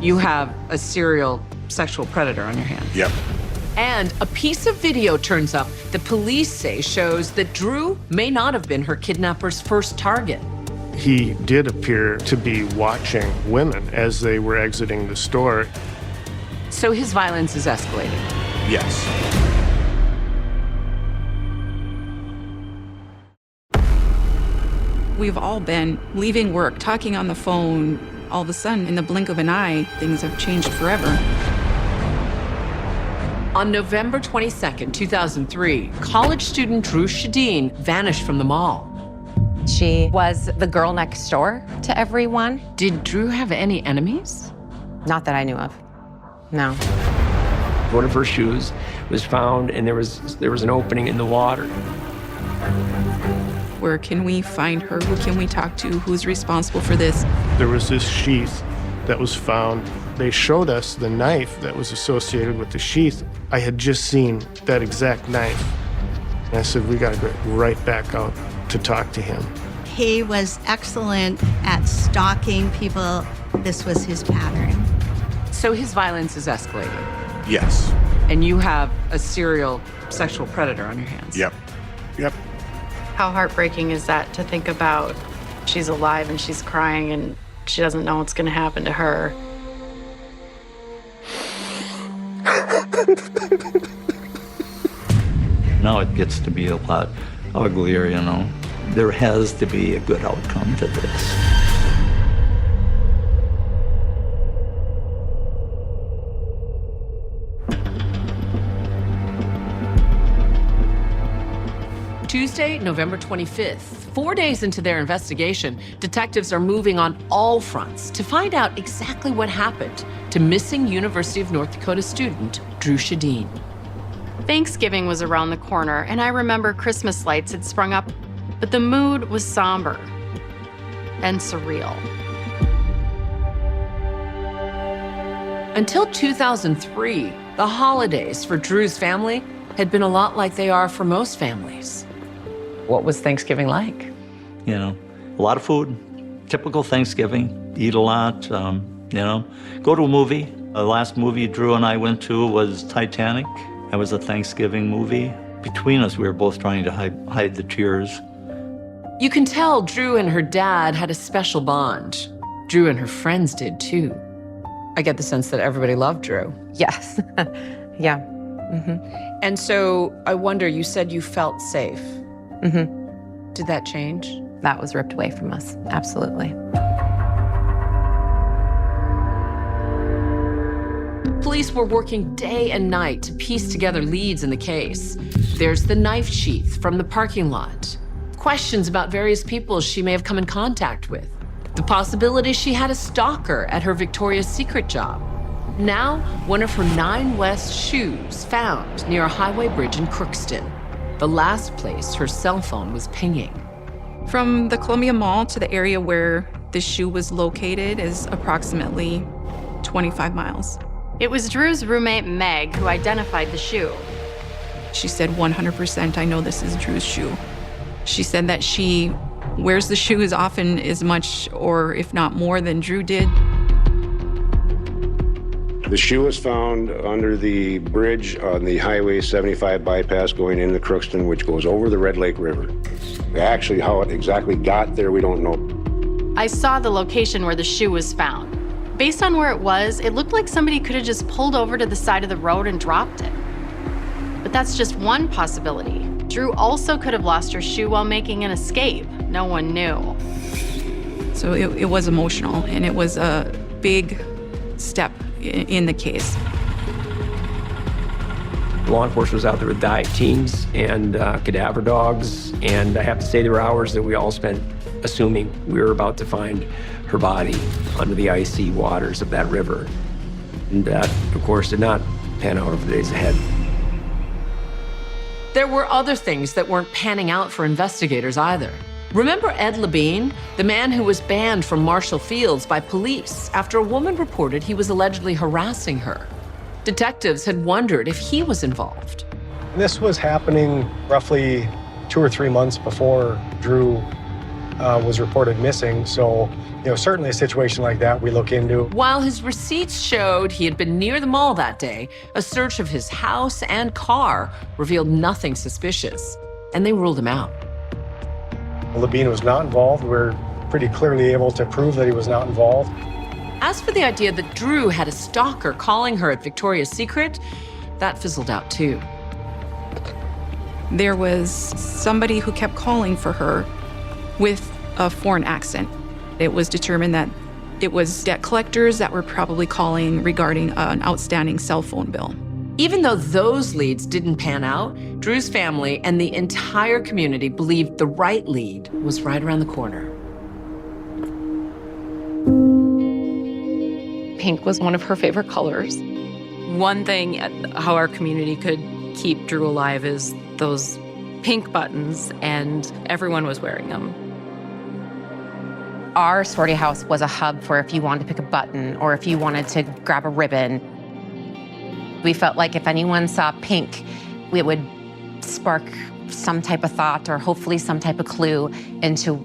You have a serial sexual predator on your hands. Yep. And a piece of video turns up that police say shows that Drew may not have been her kidnapper's first target. He did appear to be watching women as they were exiting the store. So his violence is escalating. Yes. We've all been leaving work, talking on the phone. All of a sudden, in the blink of an eye, things have changed forever. On November 22nd, 2003, college student Drew Shadeen vanished from the mall. She was the girl next door to everyone. Did Drew have any enemies? Not that I knew of. No. One of her shoes was found, and there was an opening in the water. Where can we find her? Who can we talk to? Who's responsible for this? There was this sheath that was found They showed us the knife that was associated with the sheath. I had just seen that exact knife. And I said, we got to go right back out to talk to him. He was excellent at stalking people. This was his pattern. So his violence is escalating. Yes. And you have a serial sexual predator on your hands. Yep. How heartbreaking is that to think about? She's alive and she's crying and she doesn't know what's going to happen to her. Now it gets to be a lot uglier, you know. There has to be a good outcome to this. Tuesday, November 25th. 4 days into their investigation, detectives are moving on all fronts to find out exactly what happened to missing University of North Dakota student Drew Shadeen. Thanksgiving was around the corner, and I remember Christmas lights had sprung up, but the mood was somber and surreal. Until 2003, the holidays for Drew's family had been a lot like they are for most families. What was Thanksgiving like? You know, a lot of food, typical Thanksgiving, eat a lot, you know, go to a movie. The last movie Drew and I went to was Titanic. That was a Thanksgiving movie. Between us, we were both trying to hide the tears. You can tell Drew and her dad had a special bond. Drew and her friends did too. I get the sense that everybody loved Drew. Yes. Yeah. And so I wonder, you said you felt safe. Mm-hmm. Did that change? That was ripped away from us. Absolutely. Police were working day and night to piece together leads in the case. There's the knife sheath from the parking lot. Questions about various people she may have come in contact with. The possibility she had a stalker at her Victoria's Secret job. Now, one of her 9 West shoes found near a highway bridge in Crookston, the last place her cell phone was pinging. From the Columbia Mall to the area where the shoe was located is approximately 25 miles. It was Drew's roommate, Meg, who identified the shoe. She said, 100%, I know this is Drew's shoe. She said that she wears the shoe as often as much, or if not more, than Drew did. The shoe was found under the bridge on the Highway 75 bypass going into Crookston, which goes over the Red Lake River. Actually, how it exactly got there, we don't know. I saw the location where the shoe was found. Based on where it was, it looked like somebody could have just pulled over to the side of the road and dropped it. But that's just one possibility. Drew also could have lost her shoe while making an escape. No one knew. So it was emotional, and it was a big step in the case. Law enforcement was out there with dive teams and cadaver dogs, and I have to say there were hours that we all spent assuming we were about to find her body under the icy waters of that river. And that, of course, did not pan out over the days ahead. There were other things that weren't panning out for investigators either. Remember Ed Levine, the man who was banned from Marshall Fields by police after a woman reported he was allegedly harassing her? Detectives had wondered if he was involved. This was happening roughly 2 or 3 months before Drew was reported missing. So, certainly a situation like that we look into. While his receipts showed he had been near the mall that day, a search of his house and car revealed nothing suspicious, and they ruled him out. Levine was not involved. We're pretty clearly able to prove that he was not involved. As for the idea that Drew had a stalker calling her at Victoria's Secret, that fizzled out too. There was somebody who kept calling for her with a foreign accent. It was determined that it was debt collectors that were probably calling regarding an outstanding cell phone bill. Even though those leads didn't pan out, Drew's family and the entire community believed the right lead was right around the corner. Pink was one of her favorite colors. One thing how our community could keep Drew alive is those pink buttons, and everyone was wearing them. Our sorority house was a hub for if you wanted to pick a button or if you wanted to grab a ribbon. We felt like if anyone saw pink, it would spark some type of thought or hopefully some type of clue into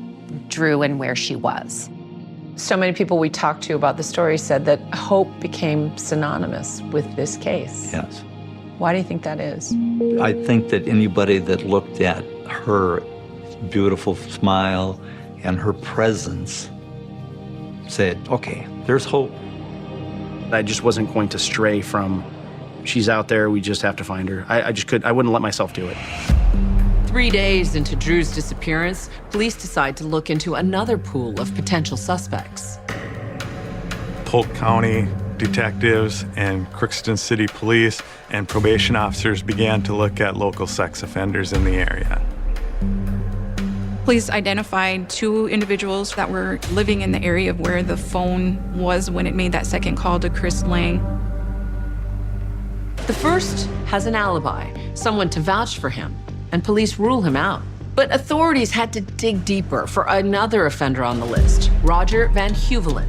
Drew and where she was. So many people we talked to about the story said that hope became synonymous with this case. Yes. Why do you think that is? I think that anybody that looked at her beautiful smile and her presence said, okay, there's hope. I just wasn't going to stray from, she's out there, we just have to find her. I wouldn't let myself do it. 3 days into Drew's disappearance, police decide to look into another pool of potential suspects. Polk County detectives and Crookston City Police and probation officers began to look at local sex offenders in the area. Police identified 2 individuals that were living in the area of where the phone was when it made that second call to Chris Lang. The first has an alibi, someone to vouch for him, and police rule him out. But authorities had to dig deeper for another offender on the list, Roger Van Huvelen.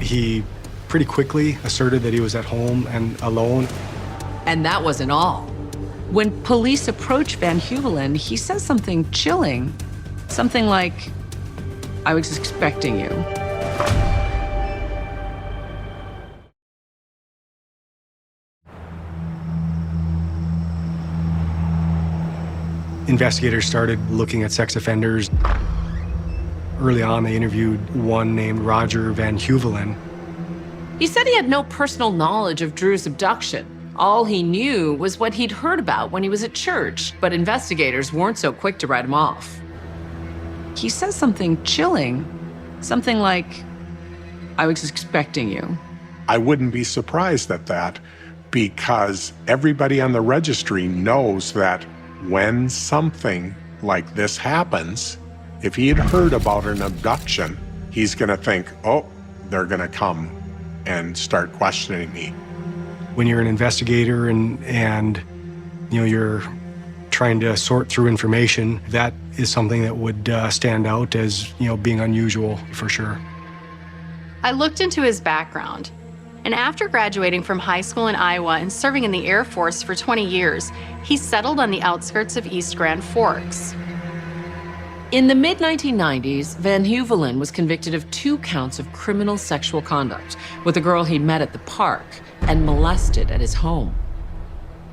He pretty quickly asserted that he was at home and alone. And that wasn't all. When police approach Van Huvelen, he says something chilling. Something like, I was expecting you. Investigators started looking at sex offenders. Early on, they interviewed one named Roger Van Huvelen. He said he had no personal knowledge of Drew's abduction. All he knew was what he'd heard about when he was at church, but investigators weren't so quick to write him off. He says something chilling, something like, I was expecting you. I wouldn't be surprised at that because everybody on the registry knows that when something like this happens, if he had heard about an abduction, he's gonna think, oh, they're gonna come and start questioning me. When you're an investigator and you know, you're trying to sort through information, that is something that would stand out as, you know, being unusual for sure. I looked into his background, and after graduating from high school in Iowa and serving in the Air Force for 20 years, he settled on the outskirts of East Grand Forks. In the mid-1990s, Van Huvelen was convicted of 2 counts of criminal sexual conduct with a girl he'd met at the park and molested at his home.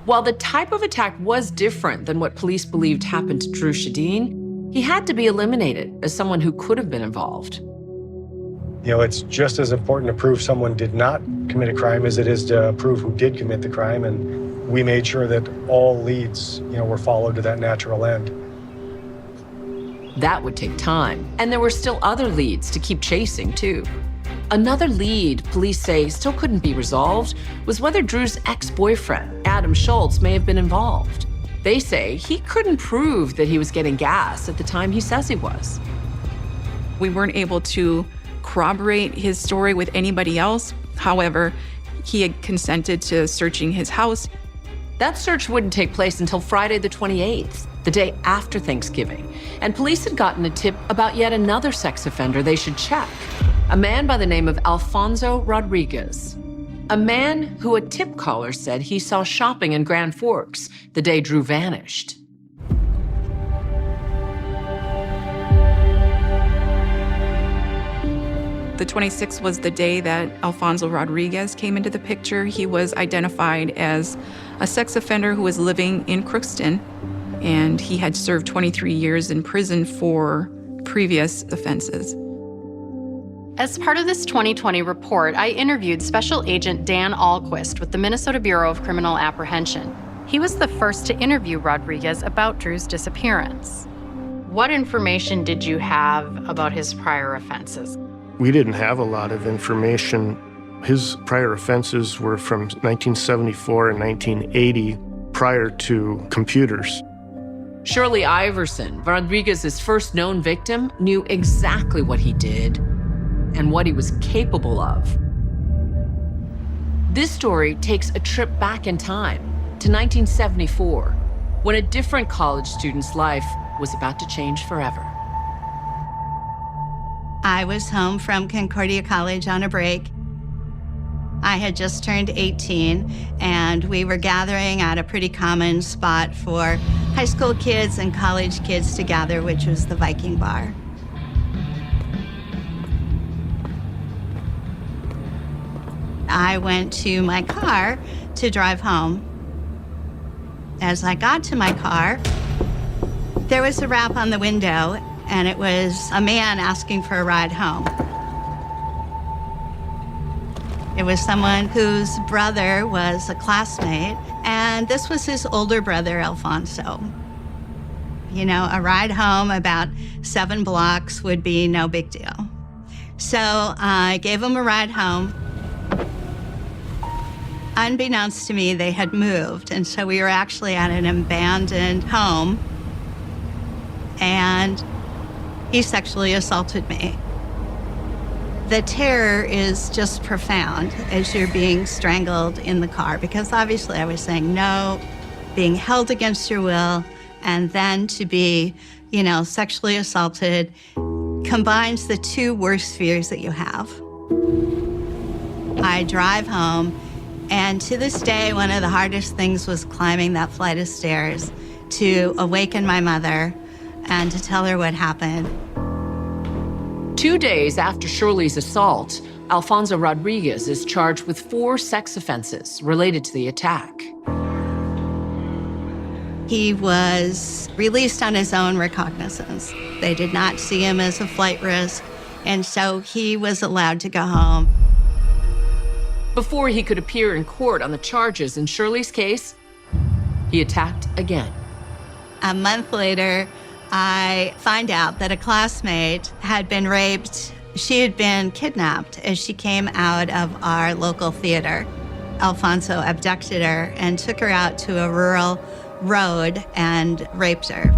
While the type of attack was different than what police believed happened to Drew Shadeen, he had to be eliminated as someone who could have been involved. You know, it's just as important to prove someone did not commit a crime as it is to prove who did commit the crime, and we made sure that all leads, you know, were followed to that natural end. That would take time, and there were still other leads to keep chasing, too. Another lead police say still couldn't be resolved was whether Drew's ex-boyfriend, Adam Schultz, may have been involved. They say he couldn't prove that he was getting gas at the time he says he was. We weren't able to corroborate his story with anybody else. However, he had consented to searching his house. That search wouldn't take place until Friday the 28th, the day after Thanksgiving, and police had gotten a tip about yet another sex offender they should check, a man by the name of Alfonso Rodriguez, a man who a tip caller said he saw shopping in Grand Forks the day Drew vanished. The 26th was the day that Alfonso Rodriguez came into the picture. He was identified as a sex offender who was living in Crookston, and he had served 23 years in prison for previous offenses. As part of this 2020 report, I interviewed Special Agent Dan Alquist with the Minnesota Bureau of Criminal Apprehension. He was the first to interview Rodriguez about Drew's disappearance. What information did you have about his prior offenses? We didn't have a lot of information. His prior offenses were from 1974 and 1980, prior to computers. Shirley Iverson, Rodriguez's first known victim, knew exactly what he did and what he was capable of. This story takes a trip back in time to 1974, when a different college student's life was about to change forever. I was home from Concordia College on a break. I had just turned 18, and we were gathering at a pretty common spot for high school kids and college kids to gather, which was the Viking Bar. I went to my car to drive home. As I got to my car, there was a rap on the window, and it was a man asking for a ride home. It was someone whose brother was a classmate, and this was his older brother, Alfonso. You know, a ride home about 7 blocks would be no big deal. So I gave him a ride home. Unbeknownst to me, they had moved, and so we were actually at an abandoned home, and he sexually assaulted me. The terror is just profound as you're being strangled in the car, because obviously I was saying no, being held against your will, and then to be, you know, sexually assaulted combines the two worst fears that you have. I drive home, and to this day, one of the hardest things was climbing that flight of stairs to awaken my mother and to tell her what happened. 2 days after Shirley's assault, Alfonso Rodriguez is charged with 4 sex offenses related to the attack. He was released on his own recognizance. They did not see him as a flight risk, and so he was allowed to go home. Before he could appear in court on the charges in Shirley's case, he attacked again. A month later, I find out that a classmate had been raped. She had been kidnapped as she came out of our local theater. Alfonso abducted her and took her out to a rural road and raped her.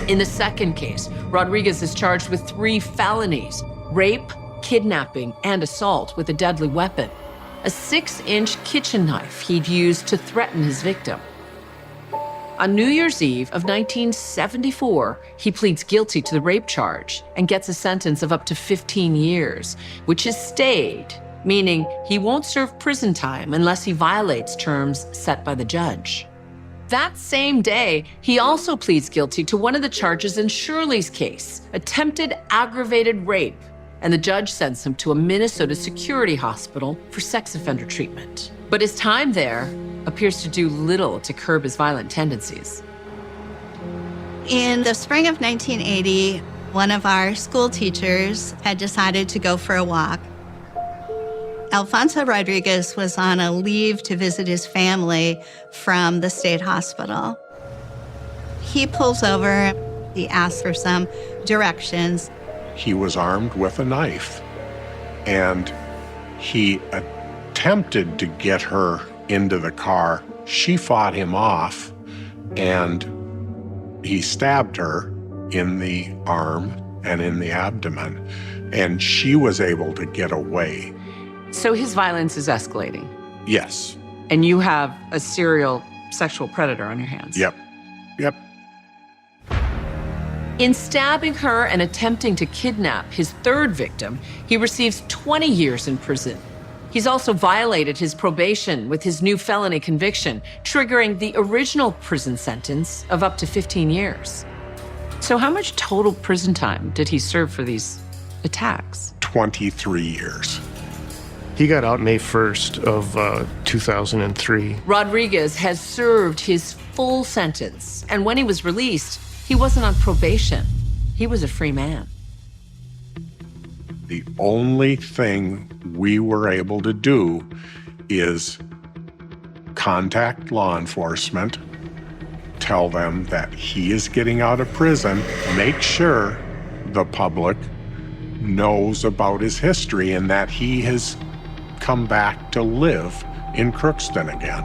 In the second case, Rodriguez is charged with 3 felonies: rape, kidnapping, and assault with a deadly weapon, a 6-inch kitchen knife he'd used to threaten his victim. On New Year's Eve of 1974, he pleads guilty to the rape charge and gets a sentence of up to 15 years, which is stayed, meaning he won't serve prison time unless he violates terms set by the judge. That same day, he also pleads guilty to one of the charges in Shirley's case, attempted aggravated rape, and the judge sends him to a Minnesota security hospital for sex offender treatment. But his time there appears to do little to curb his violent tendencies. In the spring of 1980, one of our school teachers had decided to go for a walk. Alfonso Rodriguez was on a leave to visit his family from the state hospital. He pulls over, he asks for some directions. He was armed with a knife, and he attempted to get her into the car. She fought him off, and he stabbed her in the arm and in the abdomen, and she was able to get away. So his violence is escalating. Yes. And you have a serial sexual predator on your hands. Yep. In stabbing her and attempting to kidnap his 3rd victim, he receives 20 years in prison. He's also violated his probation with his new felony conviction, triggering the original prison sentence of up to 15 years. So how much total prison time did he serve for these attacks? 23 years. He got out May 1st of 2003. Rodriguez has served his full sentence, and when he was released, he wasn't on probation. He was a free man. The only thing we were able to do is contact law enforcement, tell them that he is getting out of prison, make sure the public knows about his history and that he has come back to live in Crookston again.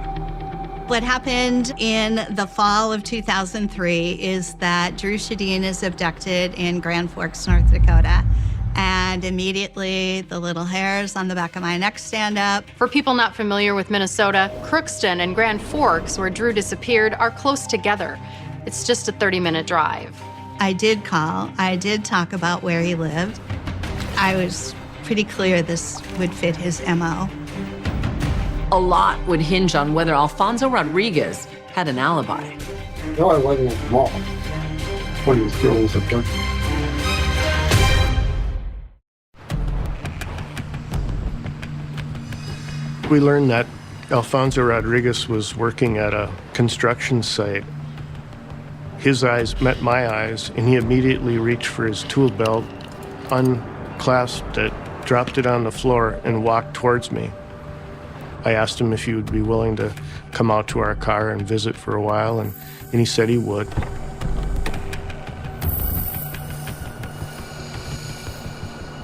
What happened in the fall of 2003 is that Drew Shadeen is abducted in Grand Forks, North Dakota. And immediately the little hairs on the back of my neck stand up. For people not familiar with Minnesota, Crookston and Grand Forks, where Drew disappeared, are close together. It's just a 30-minute drive. I did call. I did talk about where he lived. I was pretty clear this would fit his MO. A lot would hinge on whether Alfonso Rodriguez had an alibi. No, I wasn't at the mall when he was throwing some dirt. We learned that Alfonso Rodriguez was working at a construction site. His eyes met my eyes, and he immediately reached for his tool belt, unclasped it, dropped it on the floor, and walked towards me. I asked him if he would be willing to come out to our car and visit for a while, and he said he would.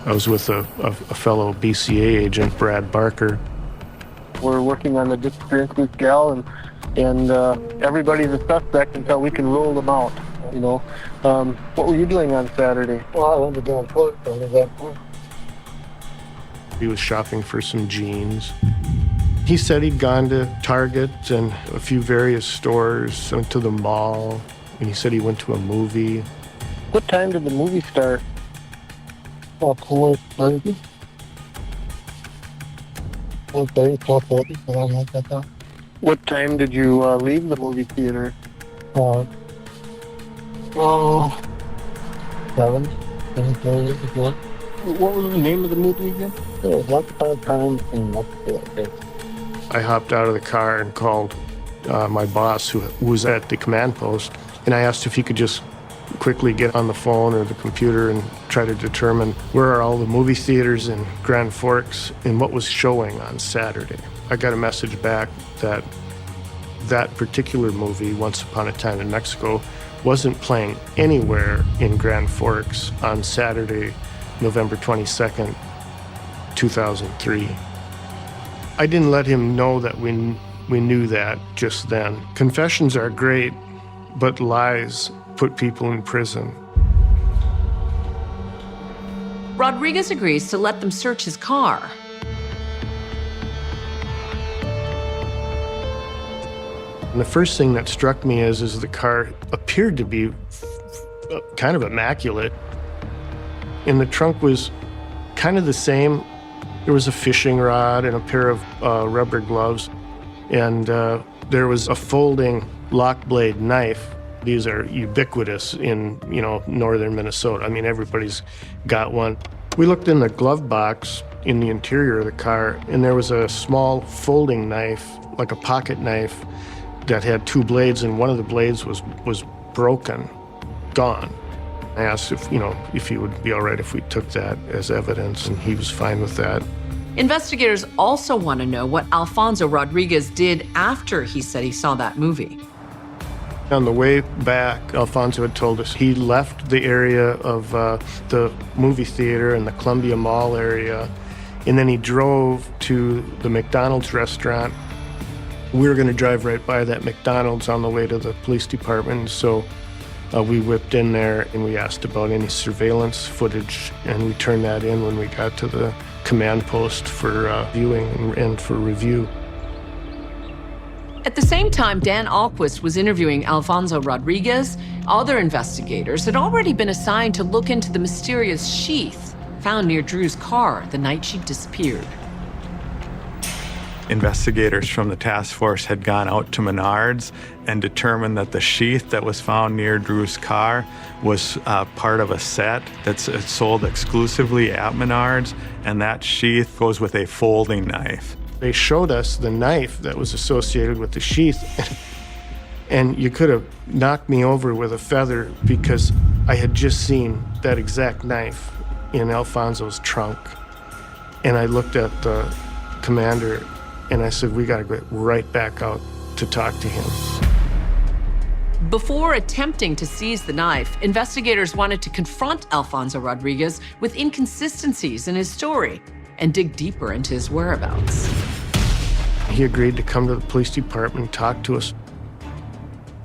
I was with a fellow BCA agent, Brad Barker. We're working on the disappearance gal, and everybody's a suspect until we can rule them out, you know. What were you doing on Saturday? Well, I went to Grand Forks. He was shopping for some jeans. He said he'd gone to Target and a few various stores, went to the mall, and he said he went to a movie. What time did the movie start? Oh, 4:30. 4:30, 4:40, something like that. What time did you leave the movie theater? 7, 7:30. What was the name of the movie again? It was Once Upon a Time in North Dakota. I hopped out of the car and called my boss, who was at the command post, and I asked if he could just quickly get on the phone or the computer and try to determine where are all the movie theaters in Grand Forks and what was showing on Saturday. I got a message back that that particular movie, Once Upon a Time in Mexico, wasn't playing anywhere in Grand Forks on Saturday, November 22nd, 2003. I didn't let him know that we knew that just then. Confessions are great, but lies put people in prison. Rodriguez agrees to let them search his car. And the first thing that struck me is the car appeared to be kind of immaculate. And the trunk was kind of the same. There was a fishing rod and a pair of rubber gloves. And there was a folding lock blade knife. These are ubiquitous in, northern Minnesota. I mean, everybody's got one. We looked in the glove box in the interior of the car, and there was a small folding knife, like a pocket knife, that had 2 blades, and one of the blades was broken, gone. I asked if he would be all right if we took that as evidence, and he was fine with that. Investigators also want to know what Alfonso Rodriguez did after he said he saw that movie. On the way back, Alfonso had told us he left the area of the movie theater and the Columbia Mall area, and then he drove to the McDonald's restaurant. We were going to drive right by that McDonald's on the way to the police department, so we whipped in there and we asked about any surveillance footage, and we turned that in when we got to the command post for viewing and for review. At the same time Dan Ahlquist was interviewing Alfonso Rodriguez, other investigators had already been assigned to look into the mysterious sheath found near Drew's car the night she disappeared. Investigators from the task force had gone out to Menards and determined that the sheath that was found near Drew's car was part of a set that's sold exclusively at Menards, and that sheath goes with a folding knife. They showed us the knife that was associated with the sheath, and you could have knocked me over with a feather because I had just seen that exact knife in Alfonso's trunk. And I looked at the commander and I said, we got to go right back out to talk to him. Before attempting to seize the knife, investigators wanted to confront Alfonso Rodriguez with inconsistencies in his story and dig deeper into his whereabouts. He agreed to come to the police department and talk to us.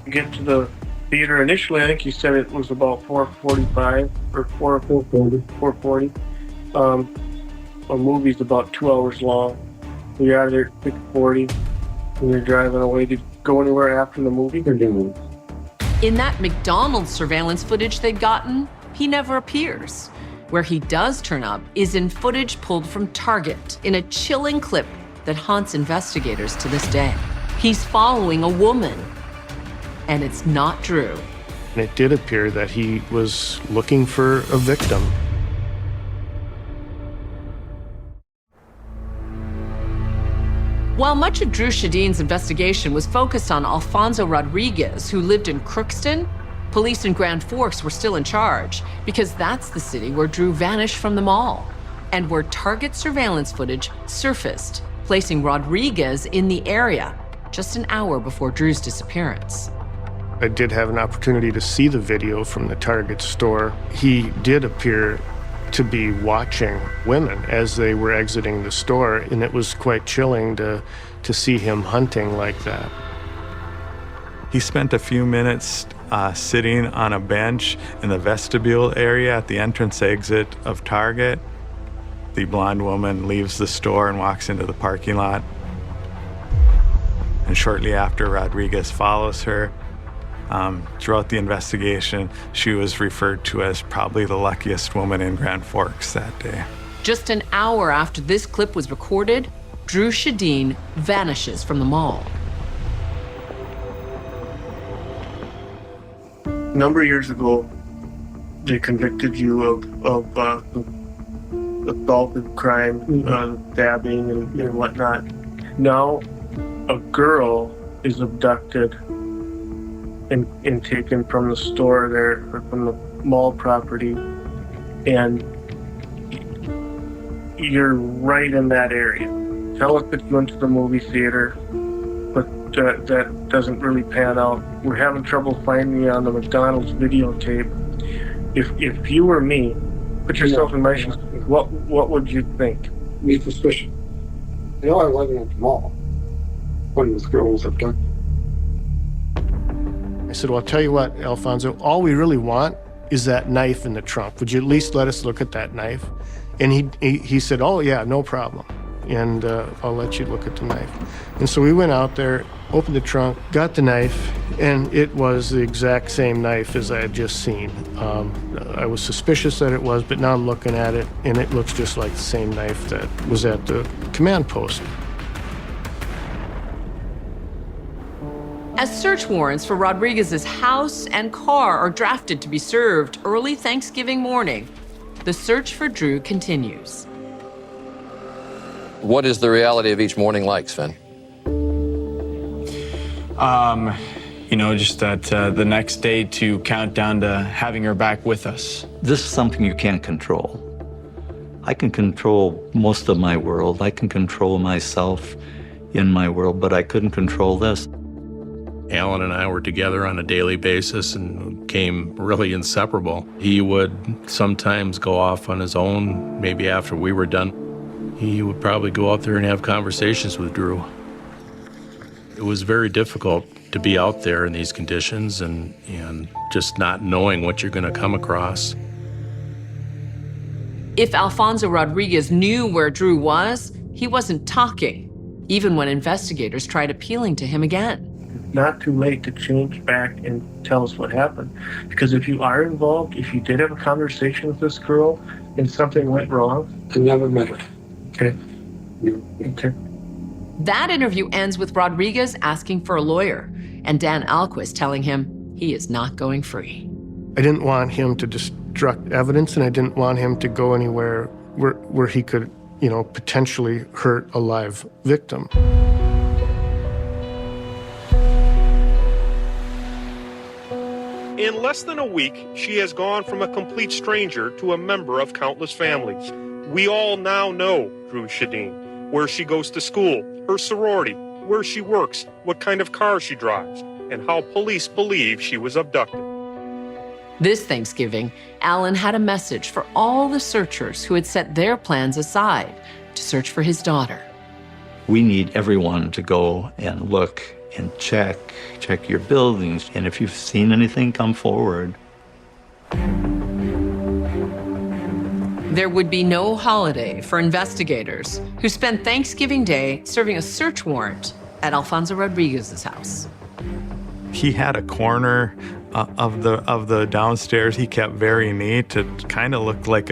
Get to the theater initially, I think he said it was about 4:45 or 4:40. A movie's about 2 hours long. We got there at 6:40, and you're driving away. Did you go anywhere after the movie? In that McDonald's surveillance footage they'd gotten, he never appears. Where he does turn up is in footage pulled from Target, in a chilling clip that haunts investigators to this day. He's following a woman, and it's not Drew. And it did appear that he was looking for a victim. While much of Drew Shadeen's investigation was focused on Alfonso Rodriguez, who lived in Crookston, police in Grand Forks were still in charge because that's the city where Drew vanished from the mall and where Target surveillance footage surfaced, placing Rodriguez in the area just an hour before Drew's disappearance. I did have an opportunity to see the video from the Target store. He did appear to be watching women as they were exiting the store, and it was quite chilling to see him hunting like that. He spent a few minutes sitting on a bench in the vestibule area at the entrance exit of Target. The blonde woman leaves the store and walks into the parking lot. And shortly after, Rodriguez follows her. Throughout the investigation, she was referred to as probably the luckiest woman in Grand Forks that day. Just an hour after this clip was recorded, Drew Shadeen vanishes from the mall. A number of years ago, they convicted you of assault and crime, stabbing and whatnot. Now, a girl is abducted and taken from the store there, or from the mall property, and you're right in that area. Tell us that you went to the movie theater, but that doesn't really pan out. We're having trouble finding you on the McDonald's videotape. If you were me, put yourself in my shoes, what would you think? Me suspicious. I wasn't at the mall when this girl was abducted. I said, well, I'll tell you what, Alfonso, all we really want is that knife in the trunk. Would you at least let us look at that knife? And he said, oh, yeah, no problem. And I'll let you look at the knife. And so we went out there, opened the trunk, got the knife, and it was the exact same knife as I had just seen. I was suspicious that it was, but now I'm looking at it, and it looks just like the same knife that was at the command post. As search warrants for Rodriguez's house and car are drafted to be served early Thanksgiving morning, the search for Drew continues. What is the reality of each morning like, Sven? Just that the next day to count down to having her back with us. This is something you can't control. I can control most of my world. I can control myself in my world, but I couldn't control this. Alan and I were together on a daily basis and became really inseparable. He would sometimes go off on his own, maybe after we were done. He would probably go out there and have conversations with Drew. It was very difficult to be out there in these conditions and just not knowing what you're going to come across. If Alfonso Rodriguez knew where Drew was, he wasn't talking, even when investigators tried appealing to him again. Not too late to change back and tell us what happened. Because if you are involved, if you did have a conversation with this girl and something went wrong, I never met her. Okay. Okay. That interview ends with Rodriguez asking for a lawyer and Dan Alquist telling him he is not going free. I didn't want him to destruct evidence, and I didn't want him to go anywhere where he could, potentially hurt a live victim. In less than a week, she has gone from a complete stranger to a member of countless families. We all now know Drew Shadeen, where she goes to school, her sorority, where she works, what kind of car she drives, and how police believe she was abducted. This Thanksgiving, Alan had a message for all the searchers who had set their plans aside to search for his daughter. We need everyone to go and look and check your buildings, and if you've seen anything, come forward. There would be no holiday for investigators who spent Thanksgiving Day serving a search warrant at Alfonso Rodriguez's house. He had a corner of the downstairs he kept very neat. It kind of looked like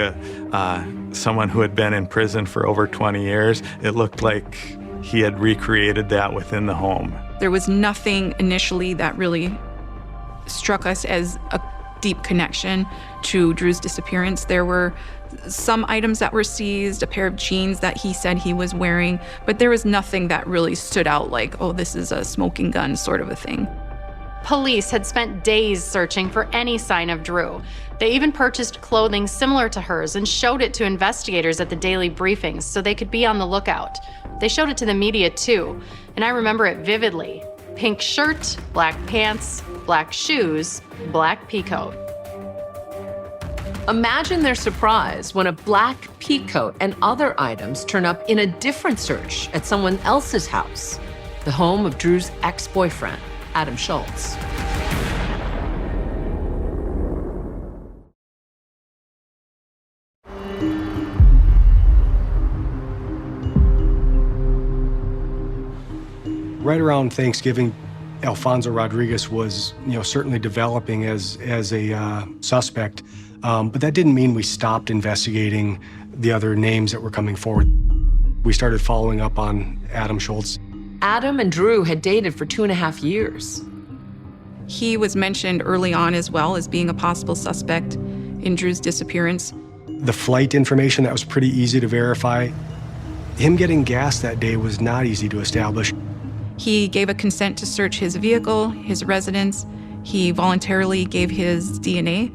someone who had been in prison for over 20 years. It looked like he had recreated that within the home. There was nothing initially that really struck us as a deep connection to Drew's disappearance. There were some items that were seized, a pair of jeans that he said he was wearing, but there was nothing that really stood out like, oh, this is a smoking gun sort of a thing. Police had spent days searching for any sign of Drew. They even purchased clothing similar to hers and showed it to investigators at the daily briefings so they could be on the lookout. They showed it to the media too, and I remember it vividly. Pink shirt, black pants, black shoes, black peacoat. Imagine their surprise when a black peacoat and other items turn up in a different search at someone else's house, the home of Drew's ex-boyfriend, Adam Schultz. Right around Thanksgiving, Alfonso Rodriguez was, certainly developing as a suspect, but that didn't mean we stopped investigating the other names that were coming forward. We started following up on Adam Schultz. Adam and Drew had dated for 2.5 years. He was mentioned early on as well as being a possible suspect in Drew's disappearance. The flight information, that was pretty easy to verify. Him getting gas that day was not easy to establish. He gave a consent to search his vehicle, his residence. He voluntarily gave his DNA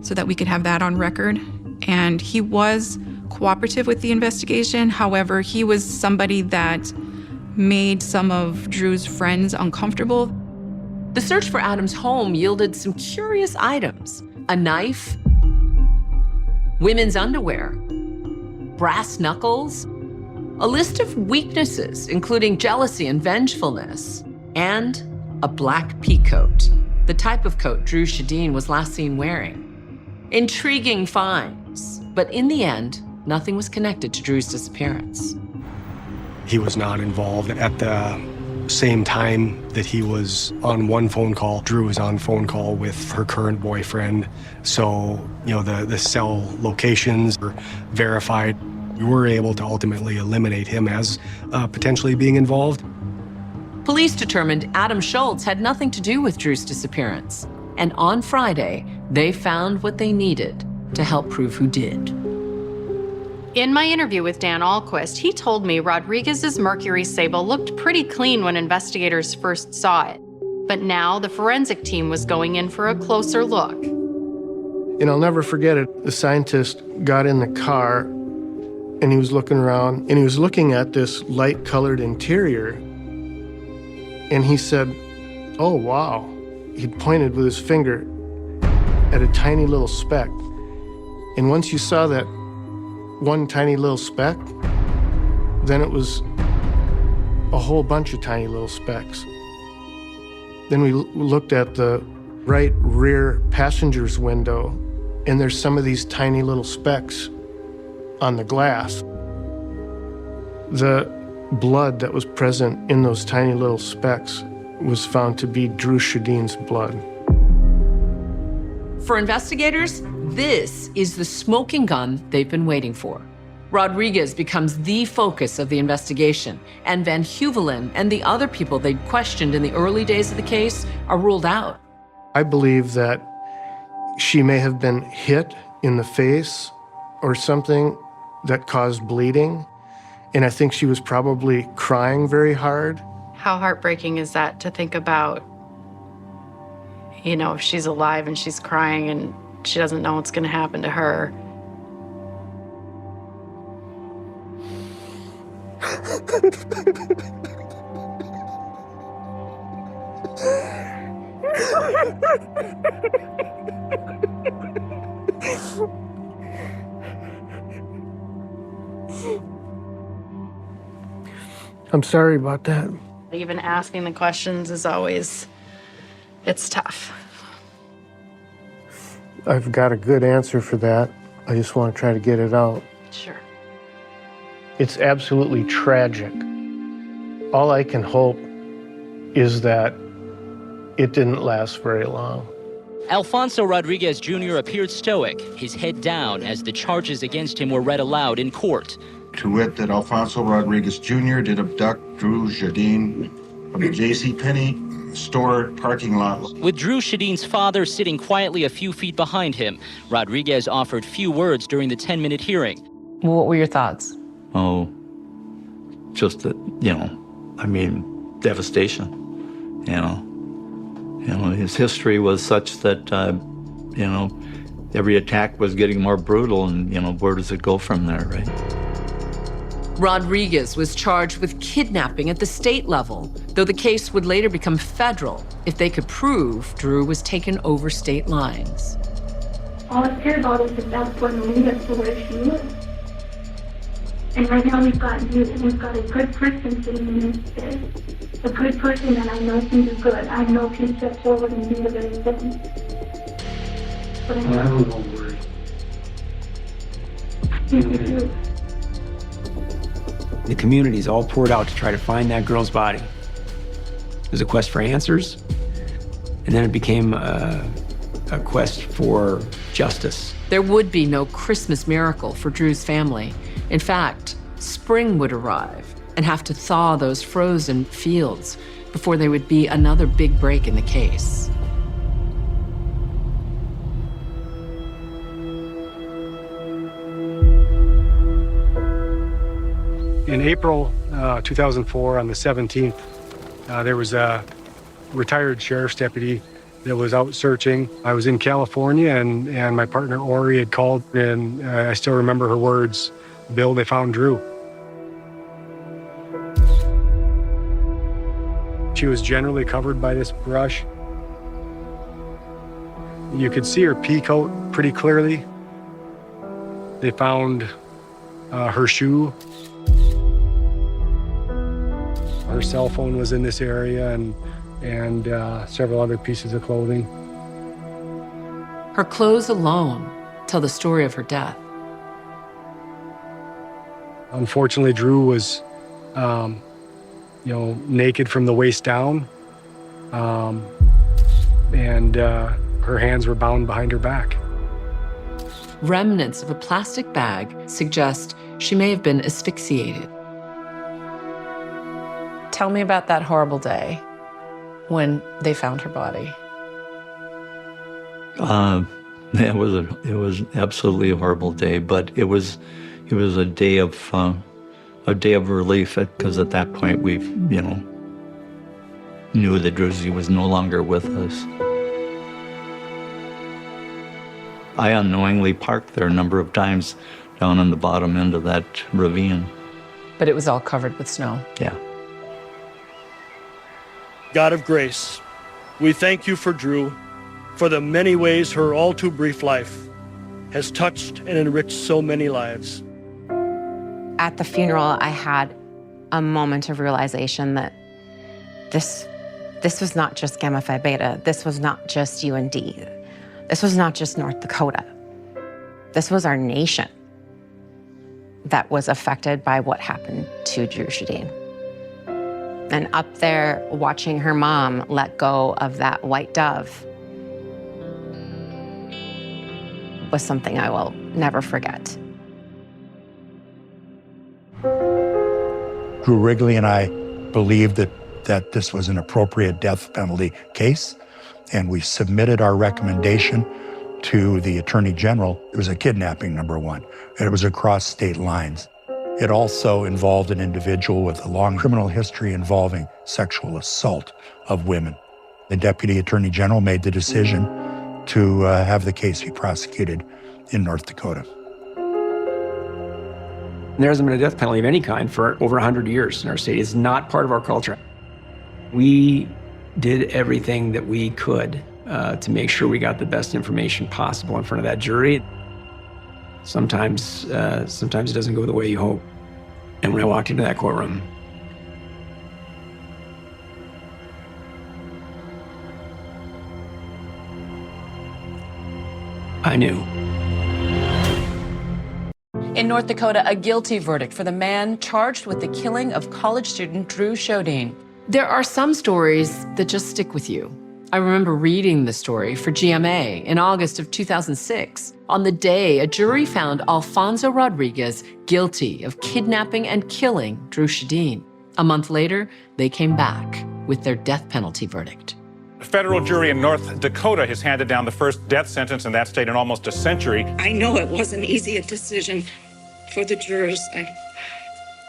so that we could have that on record. And he was cooperative with the investigation. However, he was somebody that made some of Drew's friends uncomfortable. The search for Adam's home yielded some curious items: a knife, women's underwear, brass knuckles, a list of weaknesses, including jealousy and vengefulness, and a black peacoat, the type of coat Drew Shadeen was last seen wearing. Intriguing finds, but in the end, nothing was connected to Drew's disappearance. He was not involved. At the same time that he was on one phone call, Drew was on phone call with her current boyfriend. So, the cell locations were verified. We were able to ultimately eliminate him as potentially being involved. Police determined Adam Schultz had nothing to do with Drew's disappearance. And on Friday, they found what they needed to help prove who did. In my interview with Dan Ahlquist, he told me Rodriguez's Mercury Sable looked pretty clean when investigators first saw it. But now the forensic team was going in for a closer look. And I'll never forget it. The scientist got in the car and he was looking around and he was looking at this light-colored interior. And he said, "Oh, wow." He'd pointed with his finger at a tiny little speck. And once you saw that one tiny little speck, then it was a whole bunch of tiny little specks. Then we looked at the right rear passenger's window, and there's some of these tiny little specks on the glass. The blood that was present in those tiny little specks was found to be Drew Shadeen's blood. For investigators, this is the smoking gun they've been waiting for. Rodriguez becomes the focus of the investigation, and Van Huvelen and the other people they'd questioned in the early days of the case are ruled out. I believe that she may have been hit in the face or something that caused bleeding, and I think she was probably crying very hard. How heartbreaking is that to think about? If she's alive and she's crying and she doesn't know what's going to happen to her. I'm sorry about that. Even asking the questions is always, it's tough. I've got a good answer for that. I just want to try to get it out. Sure. It's absolutely tragic. All I can hope is that It didn't last very long. Alfonso Rodriguez Jr. appeared stoic, his head down as the charges against him were read aloud in court. To wit, that Alfonso Rodriguez Jr. did abduct Drew Jardine from the JCPenney store parking lot. With Drew Shadeen's father sitting quietly a few feet behind him, Rodriguez offered few words during the 10-minute hearing. What were your thoughts? Oh, just that, devastation, his history was such that, every attack was getting more brutal, and, where does it go from there, right? Rodriguez was charged with kidnapping at the state level, though the case would later become federal if they could prove Drew was taken over state lines. All I care about is that that's going to lead us to where she is. And right now we've got you, and we've got a good person sitting in this bed. A good person that I know can do good. I know can step forward and do the very thing. But I don't know where. The community's all poured out to try to find that girl's body. It was a quest for answers, and then it became a quest for justice. There would be no Christmas miracle for Drew's family. In fact, spring would arrive and have to thaw those frozen fields before there would be another big break in the case. In April 2004, on the 17th, there was a retired sheriff's deputy that was out searching. I was in California, and my partner Ori had called, and I still remember her words, "Bill, they found Drew." She was generally covered by this brush. You could see her pea coat pretty clearly. They found her shoe. Her cell phone was in this area, and several other pieces of clothing. Her clothes alone tell the story of her death. Unfortunately, Drew was, naked from the waist down, and her hands were bound behind her back. Remnants of a plastic bag suggest she may have been asphyxiated. Tell me about that horrible day when they found her body. It was absolutely a horrible day, but it was a day of relief, because at that point we knew that Druzy was no longer with us. I unknowingly parked there a number of times down on the bottom end of that ravine. But it was all covered with snow. Yeah. God of grace, we thank you for Drew, for the many ways her all too brief life has touched and enriched so many lives. At the funeral, I had a moment of realization that this was not just Gamma Phi Beta. This was not just UND. This was not just North Dakota. This was our nation that was affected by what happened to Drew Shadeen. And up there, watching her mom let go of that white dove was something I will never forget. Drew Wrigley and I believed that this was an appropriate death penalty case, and we submitted our recommendation to the Attorney General. It was a kidnapping, number one, and it was across state lines. It also involved an individual with a long criminal history involving sexual assault of women. The Deputy Attorney General made the decision to have the case be prosecuted in North Dakota. There hasn't been a death penalty of any kind for over 100 years in our state. It's not part of our culture. We did everything that we could to make sure we got the best information possible in front of that jury. Sometimes it doesn't go the way you hope. And when I walked into that courtroom, I knew. In North Dakota, a guilty verdict for the man charged with the killing of college student Drew Shadeen. There are some stories that just stick with you. I remember reading the story for GMA in August of 2006. On the day, a jury found Alfonso Rodriguez guilty of kidnapping and killing Drew Shadeen. A month later, they came back with their death penalty verdict. A federal jury in North Dakota has handed down the first death sentence in that state in almost a century. I know it wasn't easy a decision for the jurors,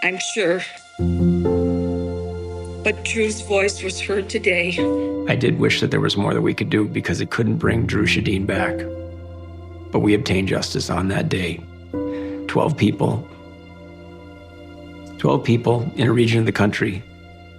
I'm sure. But Drew's voice was heard today. I did wish that there was more that we could do because it couldn't bring Drew Shadeen back. But we obtained justice on that day. 12 people in a region of the country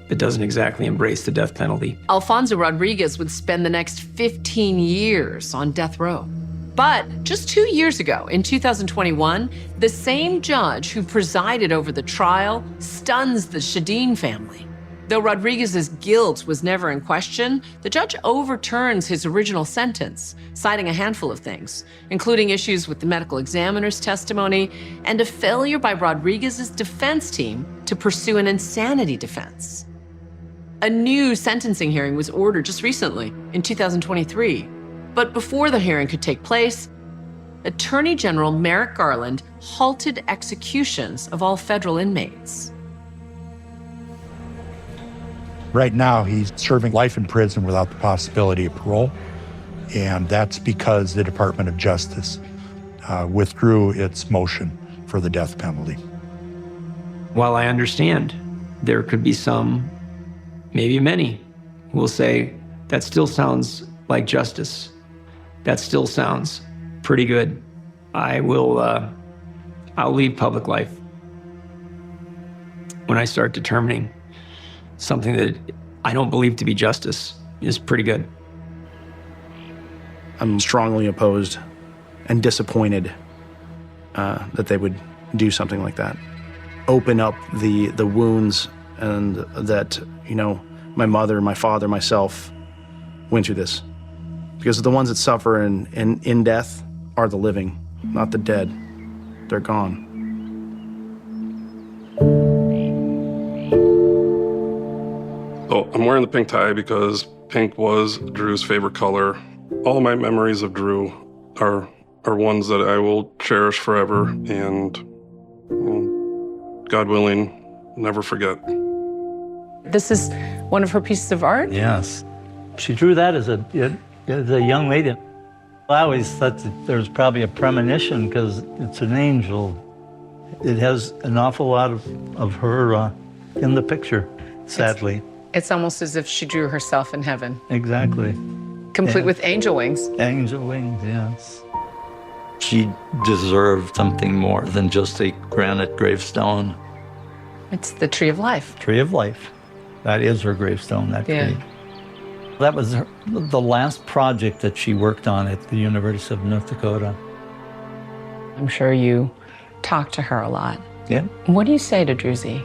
that doesn't exactly embrace the death penalty. Alfonso Rodriguez would spend the next 15 years on death row. But just 2 years ago, in 2021, the same judge who presided over the trial stuns the Shadeen family. Though Rodriguez's guilt was never in question, the judge overturns his original sentence, citing a handful of things, including issues with the medical examiner's testimony and a failure by Rodriguez's defense team to pursue an insanity defense. A new sentencing hearing was ordered just recently, in 2023. But before the hearing could take place, Attorney General Merrick Garland halted executions of all federal inmates. Right now, he's serving life in prison without the possibility of parole, and that's because the Department of Justice withdrew its motion for the death penalty. While I understand there could be some, maybe many, who will say, that still sounds like justice. That still sounds pretty good. I'll leave public life when I start determining something that I don't believe to be justice is pretty good. I'm strongly opposed and disappointed that they would do something like that. Open up the wounds, and that, my mother, my father, myself went through this. Because the ones that suffer in death are the living, not the dead. They're gone. So I'm wearing the pink tie because pink was Drew's favorite color. All of my memories of Drew are ones that I will cherish forever and, God willing, never forget. This is one of her pieces of art? Yes. She drew that as a young lady. I always thought that there was probably a premonition because it's an angel. It has an awful lot of her in the picture, sadly. It's almost as if she drew herself in heaven. Exactly. Complete with angel wings. Angel wings, yes. She deserved something more than just a granite gravestone. It's the tree of life. Tree of life. That is her gravestone, that tree. That was the last project that she worked on at the University of North Dakota. I'm sure you talk to her a lot. Yeah. What do you say to Druzy?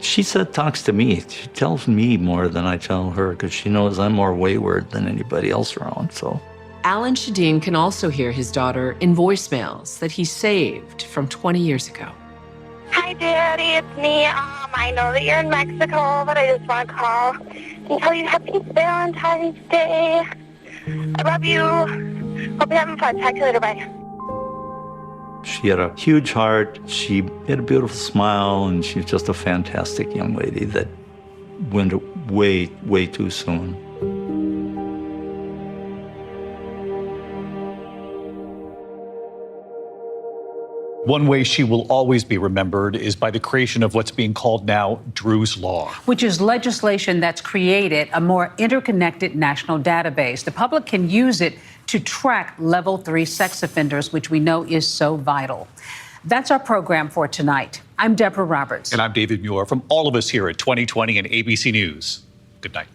She talks to me. She tells me more than I tell her because she knows I'm more wayward than anybody else around, so. Alan Shadeen can also hear his daughter in voicemails that he saved from 20 years ago. Hi, Daddy, it's me. I know that you're in Mexico, but I just want to call and tell you Happy Valentine's Day. I love you. Hope you're having fun. Talk to you later. Bye. She had a huge heart. She had a beautiful smile, and she's just a fantastic young lady that went way, way too soon. One way she will always be remembered is by the creation of what's being called now Drew's Law, which is legislation that's created a more interconnected national database. The public can use it to track level 3 sex offenders, which we know is so vital. That's our program for tonight. I'm Deborah Roberts. And I'm David Muir from all of us here at 2020 and ABC News. Good night.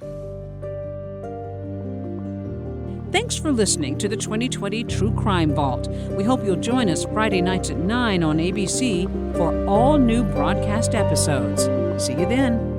Thanks for listening to the 2020 True Crime Vault. We hope you'll join us Friday nights at 9 on ABC for all new broadcast episodes. See you then.